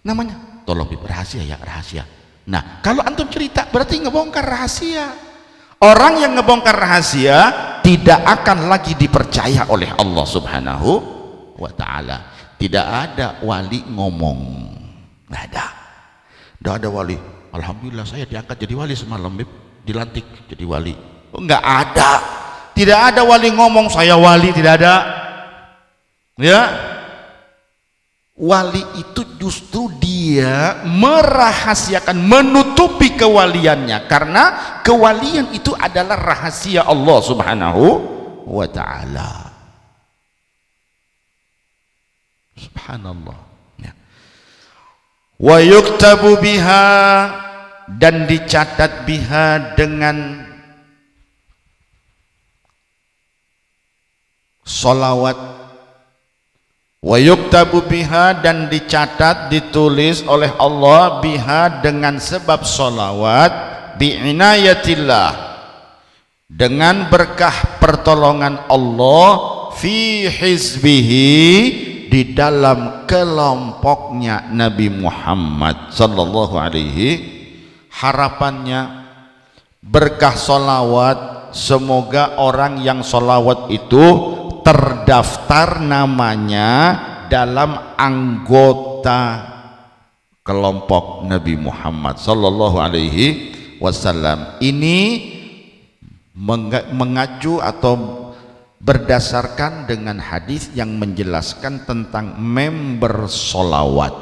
Namanya, tolong rahasia ya, rahasia. Nah, kalau antum cerita berarti ngebongkar rahasia. Orang yang ngebongkar rahasia tidak akan lagi dipercaya oleh Allah Subhanahu wa ta'ala. Tidak ada wali ngomong, nggak ada. Nggak ada wali, alhamdulillah saya diangkat jadi wali semalam, dilantik jadi wali. Nggak ada. Tidak ada wali ngomong saya wali, tidak ada. Ya, wali itu justru dia merahasiakan, menutupi kewaliannya, karena kewalian itu adalah rahasia Allah Subhanahu wa ta'ala. Subhanallah ya. Wa yuktabu biha, dan dicatat biha dengan solawat. Wa yuktabu biha, dan dicatat, ditulis oleh Allah biha dengan sebab solawat, bi'inayatillah, dengan berkah pertolongan Allah, fi hizbihi, di dalam kelompoknya Nabi Muhammad sallallahu alaihi. Harapannya berkah solawat, semoga orang yang solawat itu terdaftar namanya dalam anggota kelompok Nabi Muhammad sallallahu alaihi wasallam. Ini mengacu atau berdasarkan dengan hadis yang menjelaskan tentang member solawat.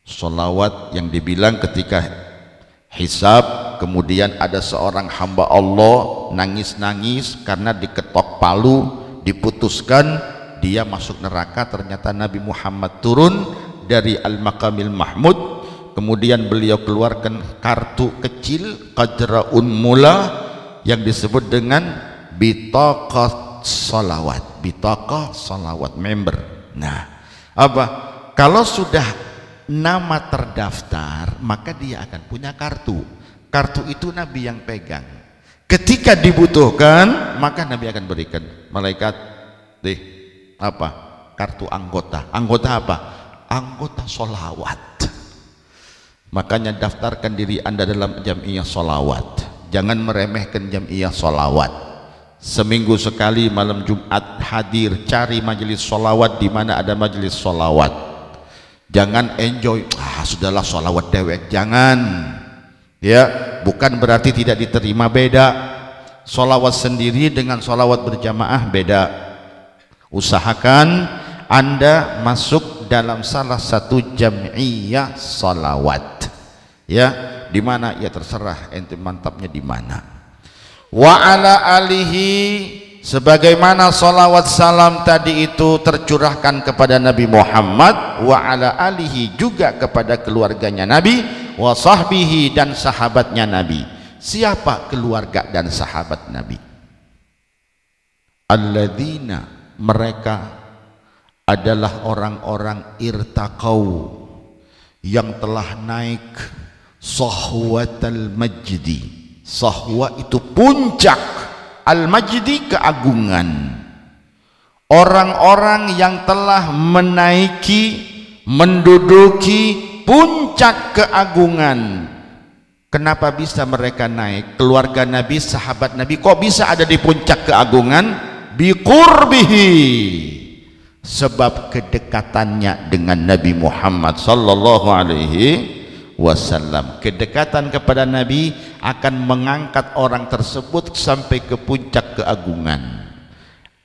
Solawat yang dibilang ketika hisab, kemudian ada seorang hamba Allah nangis-nangis karena diketok palu, diputuskan dia masuk neraka. Ternyata Nabi Muhammad turun dari Al-Maqamil Mahmud, kemudian beliau keluarkan kartu kecil qadra'un mula yang disebut dengan bitaqah salawat, bitaqah salawat, member. Nah, apa? Kalau sudah nama terdaftar, maka dia akan punya kartu. Kartu itu Nabi yang pegang. Ketika dibutuhkan, maka Nabi akan berikan. Malaikat, apa? Kartu anggota. Anggota apa? Anggota solawat. Makanya daftarkan diri Anda dalam jam'iyah solawat. Jangan meremehkan jam'iyah solawat. Seminggu sekali malam Jumat hadir, cari majelis solawat di mana ada majelis solawat. Jangan enjoy, sudahlah solawat dewek, jangan. Ya, bukan berarti tidak diterima, beda. Solawat sendiri dengan solawat berjamaah beda. Usahakan Anda masuk dalam salah satu jam'iyah solawat. Ya, di mana ya terserah ente mantapnya di mana. Wa ala alihi, sebagaimana salawat salam tadi itu tercurahkan kepada Nabi Muhammad, wa ala alihi, juga kepada keluarganya Nabi, wa sahbihi, dan sahabatnya Nabi. Siapa keluarga dan sahabat Nabi? Alladzina, mereka adalah orang-orang irtaqau, yang telah naik sahwatal majdi. Sahwa itu puncak, al-majdi keagungan. Orang-orang yang telah menaiki, menduduki puncak keagungan. Kenapa bisa mereka naik? Keluarga Nabi, sahabat Nabi, kok bisa ada di puncak keagungan? Biqurbihi, sebab kedekatannya dengan Nabi Muhammad sallallahu alaihi wasallam. Kedekatan kepada Nabi akan mengangkat orang tersebut sampai ke puncak keagungan.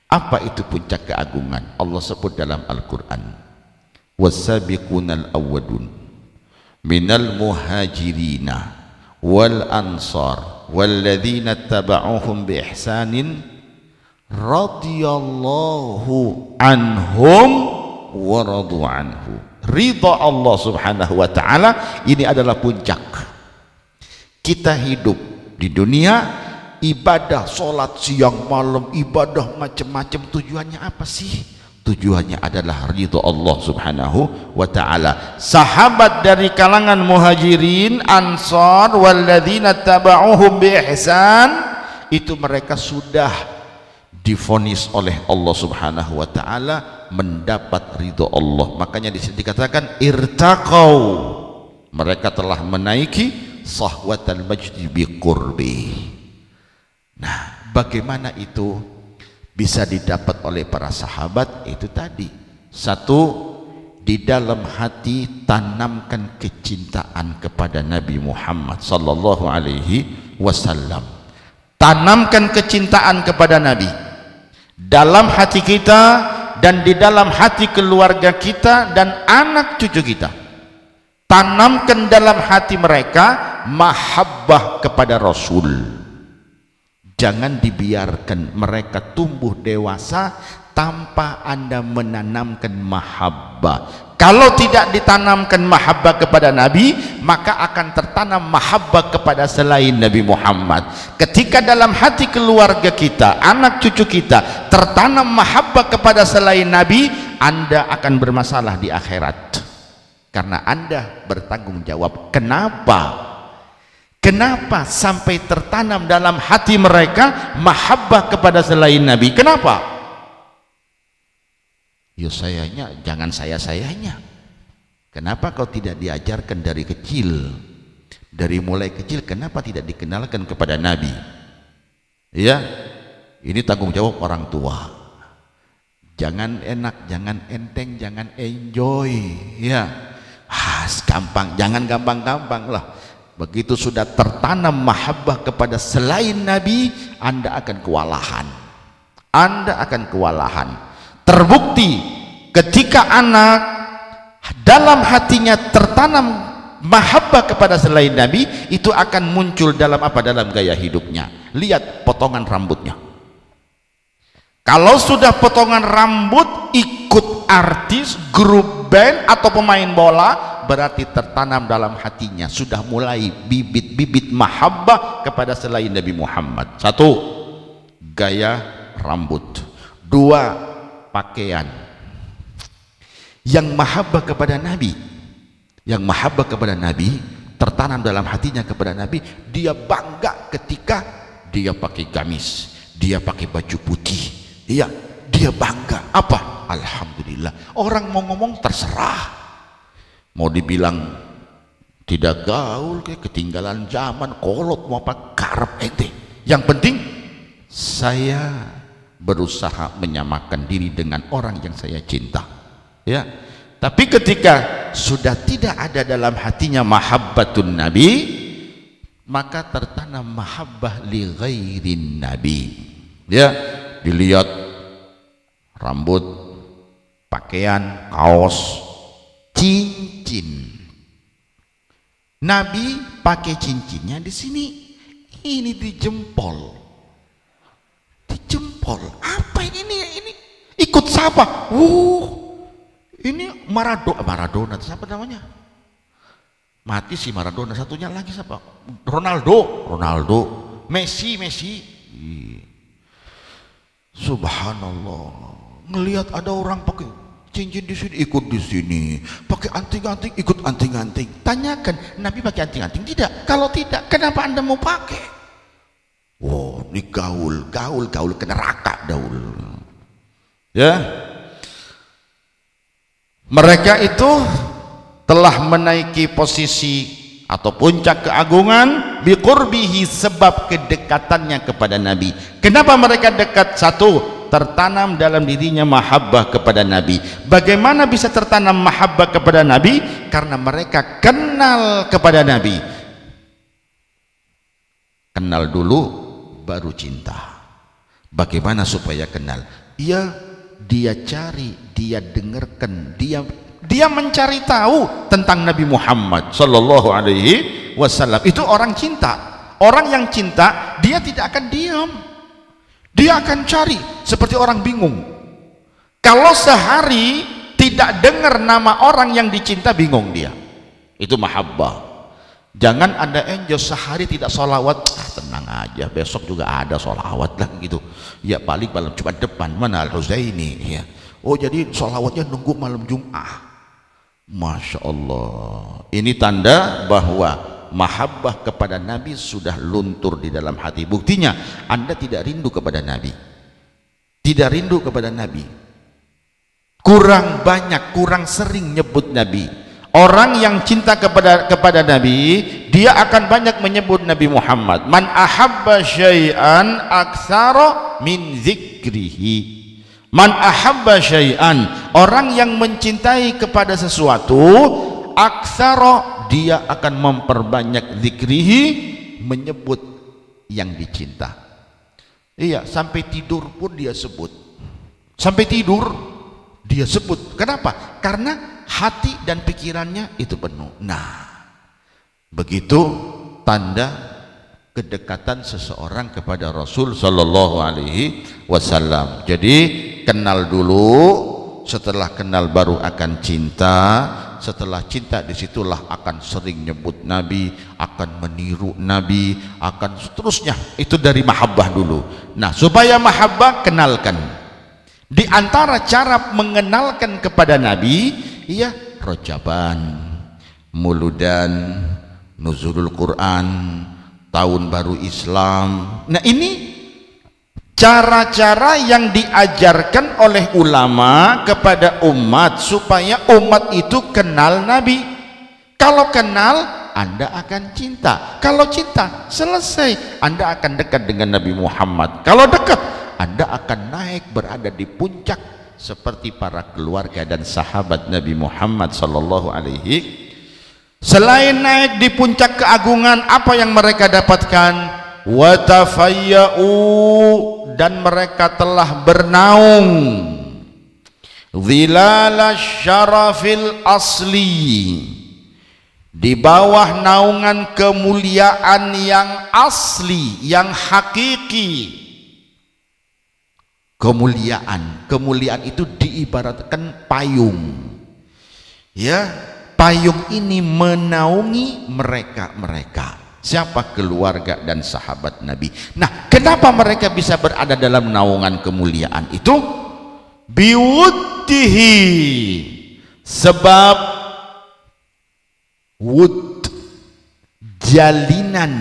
Apa itu puncak keagungan? Allah sebut dalam Al-Quran, was-sabiqunal awwadun minal muhajirina wal ansar walladzina taba'uhum bi ihsanin radhiyallahu anhum wa radu anhu. Ridha Allah subhanahu wa ta'ala ini adalah puncak. Kita hidup di dunia, ibadah, sholat siang malam, ibadah macam-macam, tujuannya apa sih? Tujuannya adalah ridha Allah subhanahu wa ta'ala. Sahabat dari kalangan muhajirin, ansar, walladzina taba'uhum bi ihsan, itu mereka sudah divonis oleh Allah subhanahu wa ta'ala mendapat ridho Allah. Makanya di sini dikatakan irtaqau, mereka telah menaiki sahwatal majdi biqurbi. Nah, bagaimana itu bisa didapat oleh para sahabat? Itu tadi, satu, di dalam hati tanamkan kecintaan kepada Nabi Muhammad sallallahu alaihi wasallam. Tanamkan kecintaan kepada Nabi dalam hati kita dan di dalam hati keluarga kita dan anak cucu kita. Tanamkan dalam hati mereka mahabbah kepada Rasul. Jangan dibiarkan mereka tumbuh dewasa tanpa Anda menanamkan mahabbah. Kalau tidak ditanamkan mahabbah kepada Nabi, maka akan tertanam mahabbah kepada selain Nabi Muhammad. Ketika dalam hati keluarga kita, anak cucu kita tertanam mahabbah kepada selain Nabi, Anda akan bermasalah di akhirat. Karena Anda bertanggung jawab. Kenapa? Kenapa sampai tertanam dalam hati mereka mahabbah kepada selain Nabi? Kenapa? Ya sayanya, jangan saya-sayanya. Kenapa kau tidak diajarkan dari kecil? Dari mulai kecil kenapa tidak dikenalkan kepada Nabi? Ya, ini tanggung jawab orang tua. Jangan enak, jangan enteng, jangan enjoy. Ya, gampang, jangan gampang-gampang lah. Begitu sudah tertanam mahabbah kepada selain Nabi, Anda akan kewalahan. Anda akan kewalahan. Terbukti ketika anak dalam hatinya tertanam mahabbah kepada selain Nabi, itu akan muncul dalam apa? Dalam gaya hidupnya. Lihat potongan rambutnya. Kalau sudah potongan rambut ikut artis, grup band atau pemain bola, berarti tertanam dalam hatinya, sudah mulai bibit-bibit mahabbah kepada selain Nabi Muhammad. Satu, gaya rambut. Dua, pakaian. Yang mahabbah kepada Nabi, yang mahabbah kepada Nabi tertanam dalam hatinya kepada Nabi, dia bangga ketika dia pakai gamis, dia pakai baju putih. Iya, dia bangga. Apa? Alhamdulillah. Orang mau ngomong terserah, mau dibilang tidak gaul, kayak ketinggalan zaman, kolot, mau apa, karep ente. Yang penting saya berusaha menyamakan diri dengan orang yang saya cinta. Ya, tapi ketika sudah tidak ada dalam hatinya mahabbatun Nabi, maka tertanam mahabbah li ghairin Nabi. Ya, dilihat rambut, pakaian, kaos, cincin. Nabi pakai cincinnya di sini, ini di jempol. Jempol apa ini ikut siapa? Ini Maradona siapa namanya? Mati si Maradona. Satunya lagi siapa? Ronaldo. Messi. Subhanallah, ngelihat ada orang pakai cincin di sini, ikut di sini, pakai anting-anting, ikut anting-anting. Tanyakan, Nabi pakai anting-anting tidak? Kalau tidak, kenapa Anda mau pakai? Wow, ini gaul ke neraka daul. Ya, mereka itu telah menaiki posisi atau puncak keagungan biqurbihi, sebab kedekatannya kepada Nabi. Kenapa mereka dekat? Satu, tertanam dalam dirinya mahabbah kepada Nabi. Bagaimana bisa tertanam mahabbah kepada Nabi? Karena mereka kenal kepada Nabi. Kenal dulu baru cinta. Bagaimana supaya kenal? Dia cari, dia dengarkan, dia mencari tahu tentang Nabi Muhammad sallallahu alaihi wasallam. Itu orang cinta. Orang yang cinta, dia tidak akan diam. Dia akan cari, seperti orang bingung. Kalau sehari tidak dengar nama orang yang dicinta, bingung dia. Itu mahabbah. Jangan ada enjoy sehari tidak sholawat, tenang aja, besok juga ada sholawat lah gitu. Ya paling malam Jumat depan, mana Al-Huzaini ya. Oh jadi sholawatnya nunggu malam Jum'ah. Masya Allah. Ini tanda bahwa mahabbah kepada Nabi sudah luntur di dalam hati. Buktinya Anda tidak rindu kepada Nabi, tidak rindu kepada Nabi, kurang banyak, kurang sering nyebut Nabi. Orang yang cinta kepada Nabi, dia akan banyak menyebut Nabi Muhammad. Man ahabba syai'an aktsara min dzikrihi. Man ahabba syai'an, orang yang mencintai kepada sesuatu, aktsara, dia akan memperbanyak dzikrihi, menyebut yang dicinta. Iya, sampai tidur pun dia sebut. Sampai tidur dia sebut. Kenapa? Karena hati dan pikirannya itu penuh. Nah, begitu tanda kedekatan seseorang kepada Rasul sallallahu alaihi wasallam. Jadi kenal dulu, setelah kenal baru akan cinta. Setelah cinta, disitulah akan sering nyebut Nabi, akan meniru Nabi, akan seterusnya. Itu dari mahabbah dulu. Nah, supaya mahabbah, kenalkan. Di antara cara mengenalkan kepada Nabi, iya, Rajaban, Muludan, Nuzulul Quran, Tahun Baru Islam. Nah, ini cara-cara yang diajarkan oleh ulama kepada umat supaya umat itu kenal Nabi. Kalau kenal, Anda akan cinta. Kalau cinta, selesai, Anda akan dekat dengan Nabi Muhammad. Kalau dekat, Anda akan naik, berada di puncak seperti para keluarga dan sahabat Nabi Muhammad sallallahu alaihi. Selain naik di puncak keagungan, apa yang mereka dapatkan? Wa tafayya'u, dan mereka telah bernaung dhilala syarafil asli, di bawah naungan kemuliaan yang asli, yang hakiki. Kemuliaan itu diibaratkan payung. Ya, payung ini menaungi mereka. Siapa? Keluarga dan sahabat Nabi. Nah, kenapa mereka bisa berada dalam naungan kemuliaan itu? Biwuddihi, sebab wud, jalinan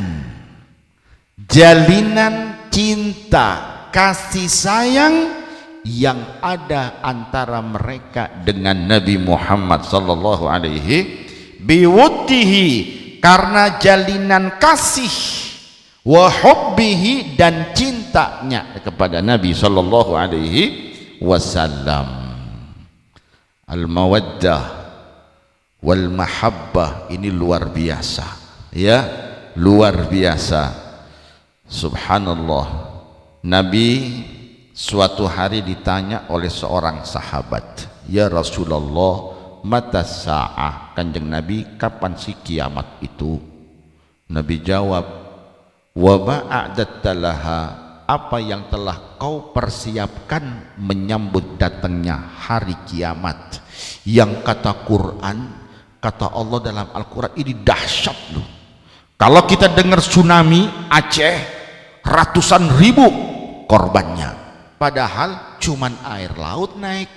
cinta, kasih sayang yang ada antara mereka dengan Nabi Muhammad sallallahu alaihi. Biwuddihi, karena jalinan kasih, wa hubbihi, dan cintanya kepada Nabi sallallahu alaihi wasallam. Al-mawaddah wal mahabbah ini luar biasa, ya, luar biasa. Subhanallah. Nabi suatu hari ditanya oleh seorang sahabat, ya Rasulullah, mata sa'ah, kanjeng Nabi, kapan sih kiamat itu? Nabi jawab, wa ma'adatta laha, apa yang telah kau persiapkan menyambut datangnya hari kiamat? Yang kata Quran, kata Allah dalam Al-Quran, ini dahsyat loh. Kalau kita dengar tsunami Aceh, ratusan ribu korbannya, padahal cuman air laut naik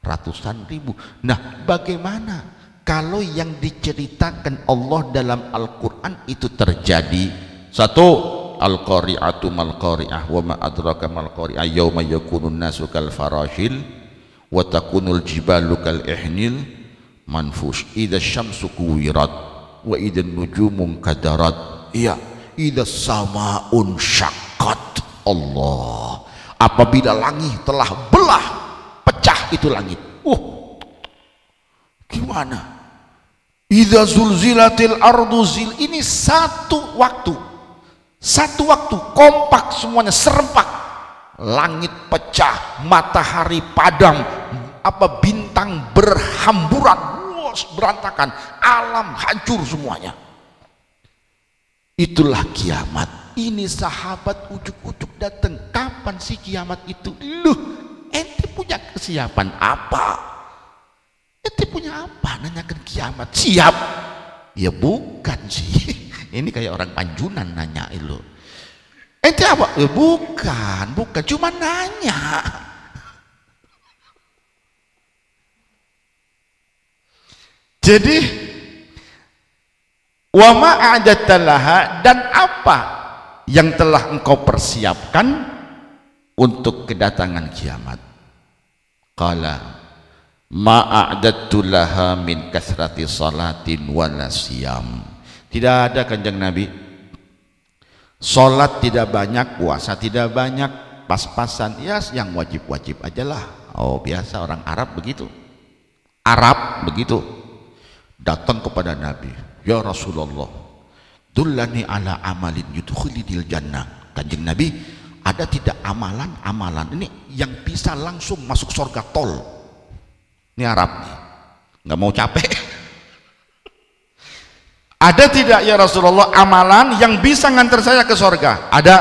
ratusan ribu. Nah, bagaimana kalau yang diceritakan Allah dalam Al-Quran itu terjadi? Satu, al-qari'atu mal-qari'ah, wa ma adraka mal-qari'ah, yawma yakunun nasu kal farashil wa takunul jibalu kal ihnil manfush, idza syamsu kuwirat wa idza nujumun kadarat, iya, idza samaun syaqqat. Allah, apabila langit telah belah, pecah itu langit. Gimana? Idza zulzilatil ardu zil, ini satu waktu kompak semuanya, serempak, langit pecah, matahari padam, bintang berhamburan, berantakan, alam hancur semuanya. Itulah kiamat. Ini sahabat ujuk-ujuk datang, kapan sih kiamat itu? Loh, ente punya kesiapan apa? Ente punya apa? Nanyakan kiamat. Siap? Ya bukan sih. Ini kayak orang Panjunan nanya lo. Ente apa? Ya bukan, cuma nanya. Jadi wa ma a'dattalaha, dan apa yang telah engkau persiapkan untuk kedatangan kiamat? Qala ma a'dattu laha min kasrati salatin wala siyam. Tidak ada kanjeng Nabi, salat tidak banyak, puasa tidak banyak, pas-pasan, ya yang wajib-wajib ajalah. Oh, biasa orang Arab begitu. Datang kepada Nabi, ya Rasulullah, dullani ala amalin yudkhilil jannah. Kanjeng Nabi, ada tidak amalan ini yang bisa langsung masuk surga tol? Ini Arab nih, nggak mau capek. Ada tidak ya Rasulullah amalan yang bisa ngantar saya ke surga? Ada.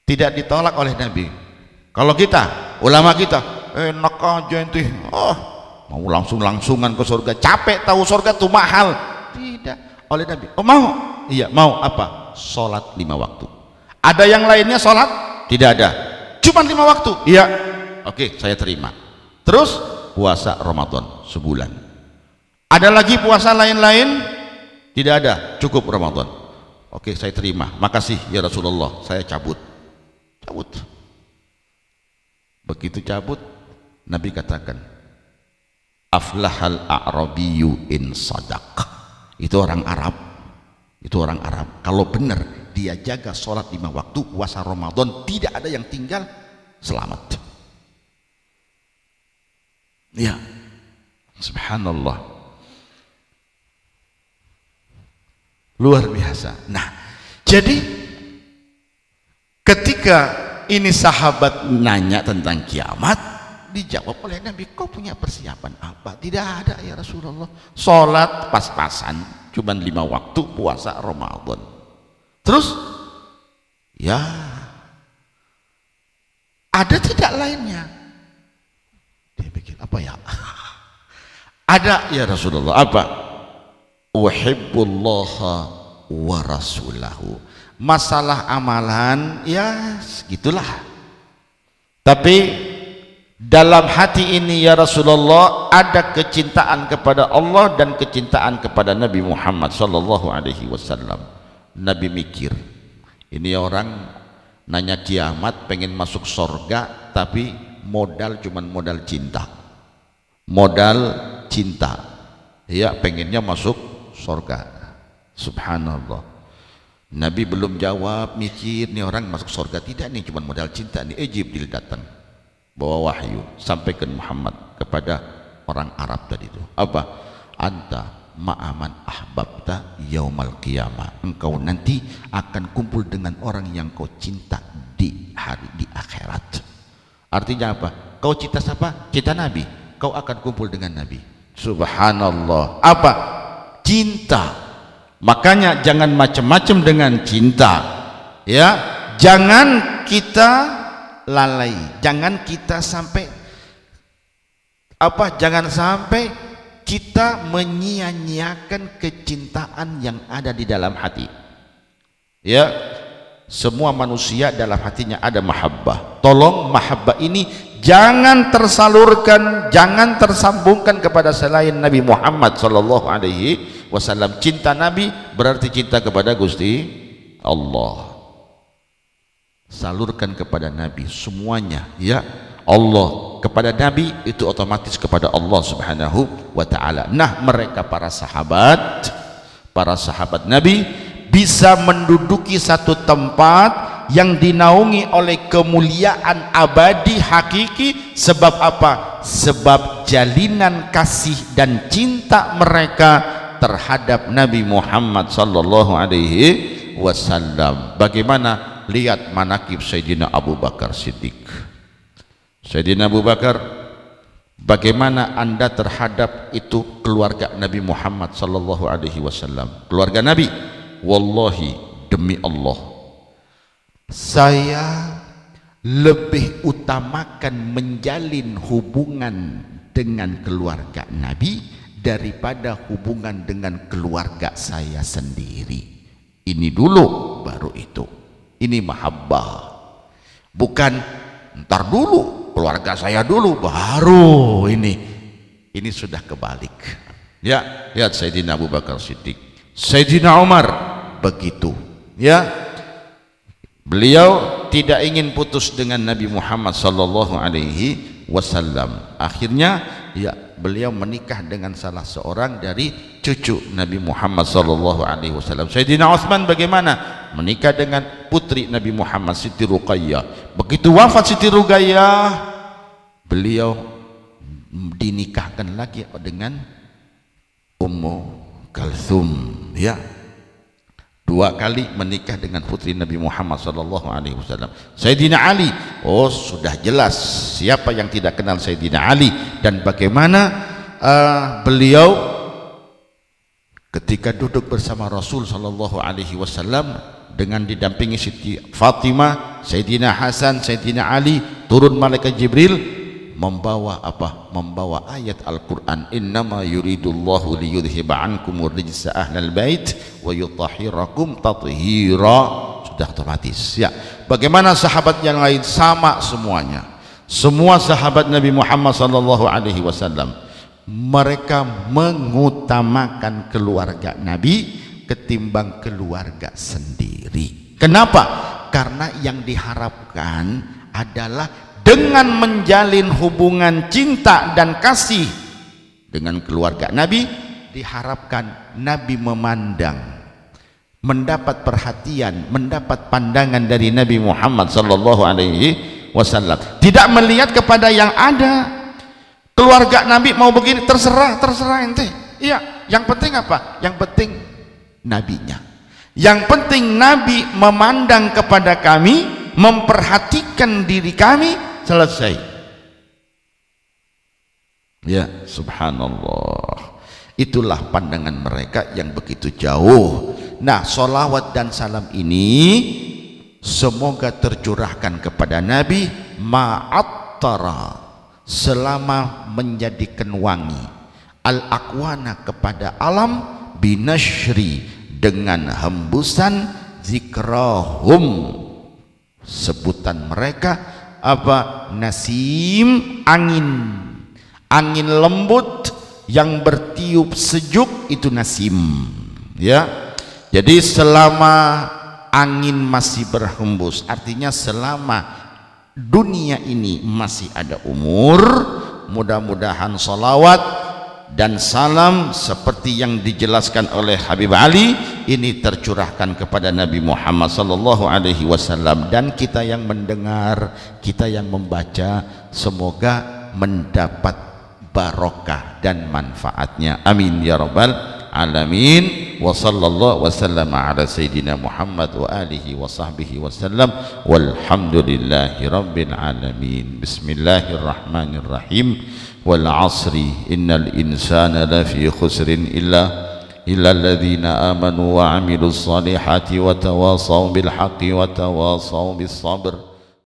Tidak ditolak oleh Nabi. Kalau kita, ulama kita, enak aja ente, mau langsungan ke surga, capek tahu surga tuh mahal. Tidak, oleh Nabi. Oh mau? Iya mau. Apa? Sholat 5 waktu. Ada yang lainnya sholat? Tidak ada. Cuma 5 waktu. Iya. Oke, saya terima. Terus puasa Ramadan sebulan. Ada lagi puasa lain-lain? Tidak ada, cukup Ramadan. Oke, saya terima. Makasih ya Rasulullah, saya cabut. Begitu cabut, Nabi katakan, aflahal a'rabiyyu in sadaq. Itu orang Arab. Kalau benar dia jaga sholat 5 waktu, puasa Ramadan, tidak ada yang tinggal, selamat. Ya, subhanallah. Luar biasa. Nah, jadi ketika ini sahabat nanya tentang kiamat, dijawab oleh Nabi, kau punya persiapan apa? Tidak ada ya Rasulullah. Sholat pas-pasan, cuma 5 waktu, puasa Ramadan. Terus, ya ada tidak lainnya? Dia pikir apa ya? Ada ya Rasulullah. Apa? Uhibbullaha wa rasulahu. Masalah amalan ya segitulah, tapi dalam hati ini ya Rasulullah ada kecintaan kepada Allah dan kecintaan kepada Nabi Muhammad sallallahu alaihi wasallam. Nabi mikir, ini orang nanya kiamat, pengen masuk surga, tapi modal cuman modal cinta, ya pengennya masuk surga. Subhanallah. Nabi belum jawab, mikir nih orang masuk surga tidak nih, cuma modal cinta nih. Jibril datang bawa wahyu, sampaikan Muhammad kepada orang Arab tadi itu. Apa? Anta ma'aman ahbabta yaumal qiyamah. Engkau nanti akan kumpul dengan orang yang kau cinta di akhirat. Artinya apa? Kau cinta siapa? Cinta Nabi. Kau akan kumpul dengan Nabi. Subhanallah. Apa? Cinta. Makanya jangan macam-macam dengan cinta, ya. Jangan kita lalai, jangan kita sampai jangan sampai kita menyia-nyiakan kecintaan yang ada di dalam hati. Ya, semua manusia dalam hatinya ada mahabbah. Tolong mahabbah ini jangan tersalurkan, jangan tersambungkan kepada selain Nabi Muhammad sallallahu alaihi wasallam. Cinta Nabi berarti cinta kepada Gusti Allah. Salurkan kepada Nabi semuanya, ya. Allah kepada Nabi itu otomatis kepada Allah Subhanahu wa taala. Nah, mereka para sahabat Nabi bisa menduduki satu tempat yang dinaungi oleh kemuliaan abadi hakiki. Sebab apa? Sebab jalinan kasih dan cinta mereka terhadap Nabi Muhammad sallallahu alaihi wasallam. Bagaimana? Lihat manaqib Sayyidina Abu Bakar Siddiq. Sayyidina Abu Bakar, bagaimana Anda terhadap itu keluarga Nabi Muhammad sallallahu alaihi wasallam, keluarga Nabi? Wallahi, demi Allah, saya lebih utamakan menjalin hubungan dengan keluarga Nabi daripada hubungan dengan keluarga saya sendiri. Ini dulu baru itu. Ini mahabbah. Bukan ntar dulu keluarga saya dulu baru ini. Ini sudah kebalik. Ya, lihat Sayyidina Abu Bakar Siddiq, Sayyidina Umar begitu. Ya, beliau tidak ingin putus dengan Nabi Muhammad sallallahu alaihi wasallam. Akhirnya ya beliau menikah dengan salah seorang dari cucu Nabi Muhammad sallallahu alaihi wasallam. Sayyidina Utsman bagaimana? Menikah dengan putri Nabi Muhammad, Siti Ruqayyah. Begitu wafat Siti Ruqayyah, beliau dinikahkan lagi dengan Ummu Kalthum. Ya, dua kali menikah dengan putri Nabi Muhammad sallallahu alaihi wasallam. Sayyidina Ali, oh sudah jelas siapa yang tidak kenal Sayyidina Ali, dan bagaimana beliau ketika duduk bersama Rasul sallallahu alaihi wasallam dengan didampingi Siti Fatimah, Sayyidina Hasan, Sayyidina Ali, turun malaikat Jibril membawa apa? Membawa ayat Al-Quran, innama yuridullahu liyudhiba ankumur rijsa ahlal bait wa yutahhirakum tathira. Sudah otomatis ya. Bagaimana sahabat yang lain? Sama semuanya. Semua sahabat Nabi Muhammad sallallahu alaihi wasallam, mereka mengutamakan keluarga Nabi ketimbang keluarga sendiri. Kenapa? Karena yang diharapkan adalah dengan menjalin hubungan cinta dan kasih dengan keluarga Nabi, diharapkan Nabi memandang, mendapat perhatian, mendapat pandangan dari Nabi Muhammad sallallahu alaihi wasallam. Tidak melihat kepada yang ada. Keluarga Nabi mau begini, terserah ente. Iya, yang penting apa? Yang penting nabinya. Yang penting Nabi memandang kepada kami, memperhatikan diri kami, selesai. Ya, subhanallah. Itulah pandangan mereka yang begitu jauh. Nah, sholawat dan salam ini semoga tercurahkan kepada Nabi ma'attara, selama menjadikan wangi, al-akwana, kepada alam, binashri, dengan hembusan, zikrahum, sebutan mereka, apa? Nasim, angin lembut yang bertiup sejuk, itu nasim. Ya, jadi selama angin masih berhembus, artinya selama dunia ini masih ada umur, mudah-mudahan salawat dan salam seperti yang dijelaskan oleh Habib Ali ini tercurahkan kepada Nabi Muhammad sallallahu alaihi wasallam, dan kita yang mendengar, kita yang membaca, semoga mendapat barokah dan manfaatnya. Amin ya rabbal alamin. Wa sallallahu wasallam ala sayyidina Muhammad wa alihi wa sahbihi wasallam, walhamdulillahi rabbil alamin. Bismillahirrahmanirrahim. Wal asri innal insana lafi khusrin illa alladhina amanu wa amilus salihati wa tawasaw bil haqqi wa tawasaw bis sabr.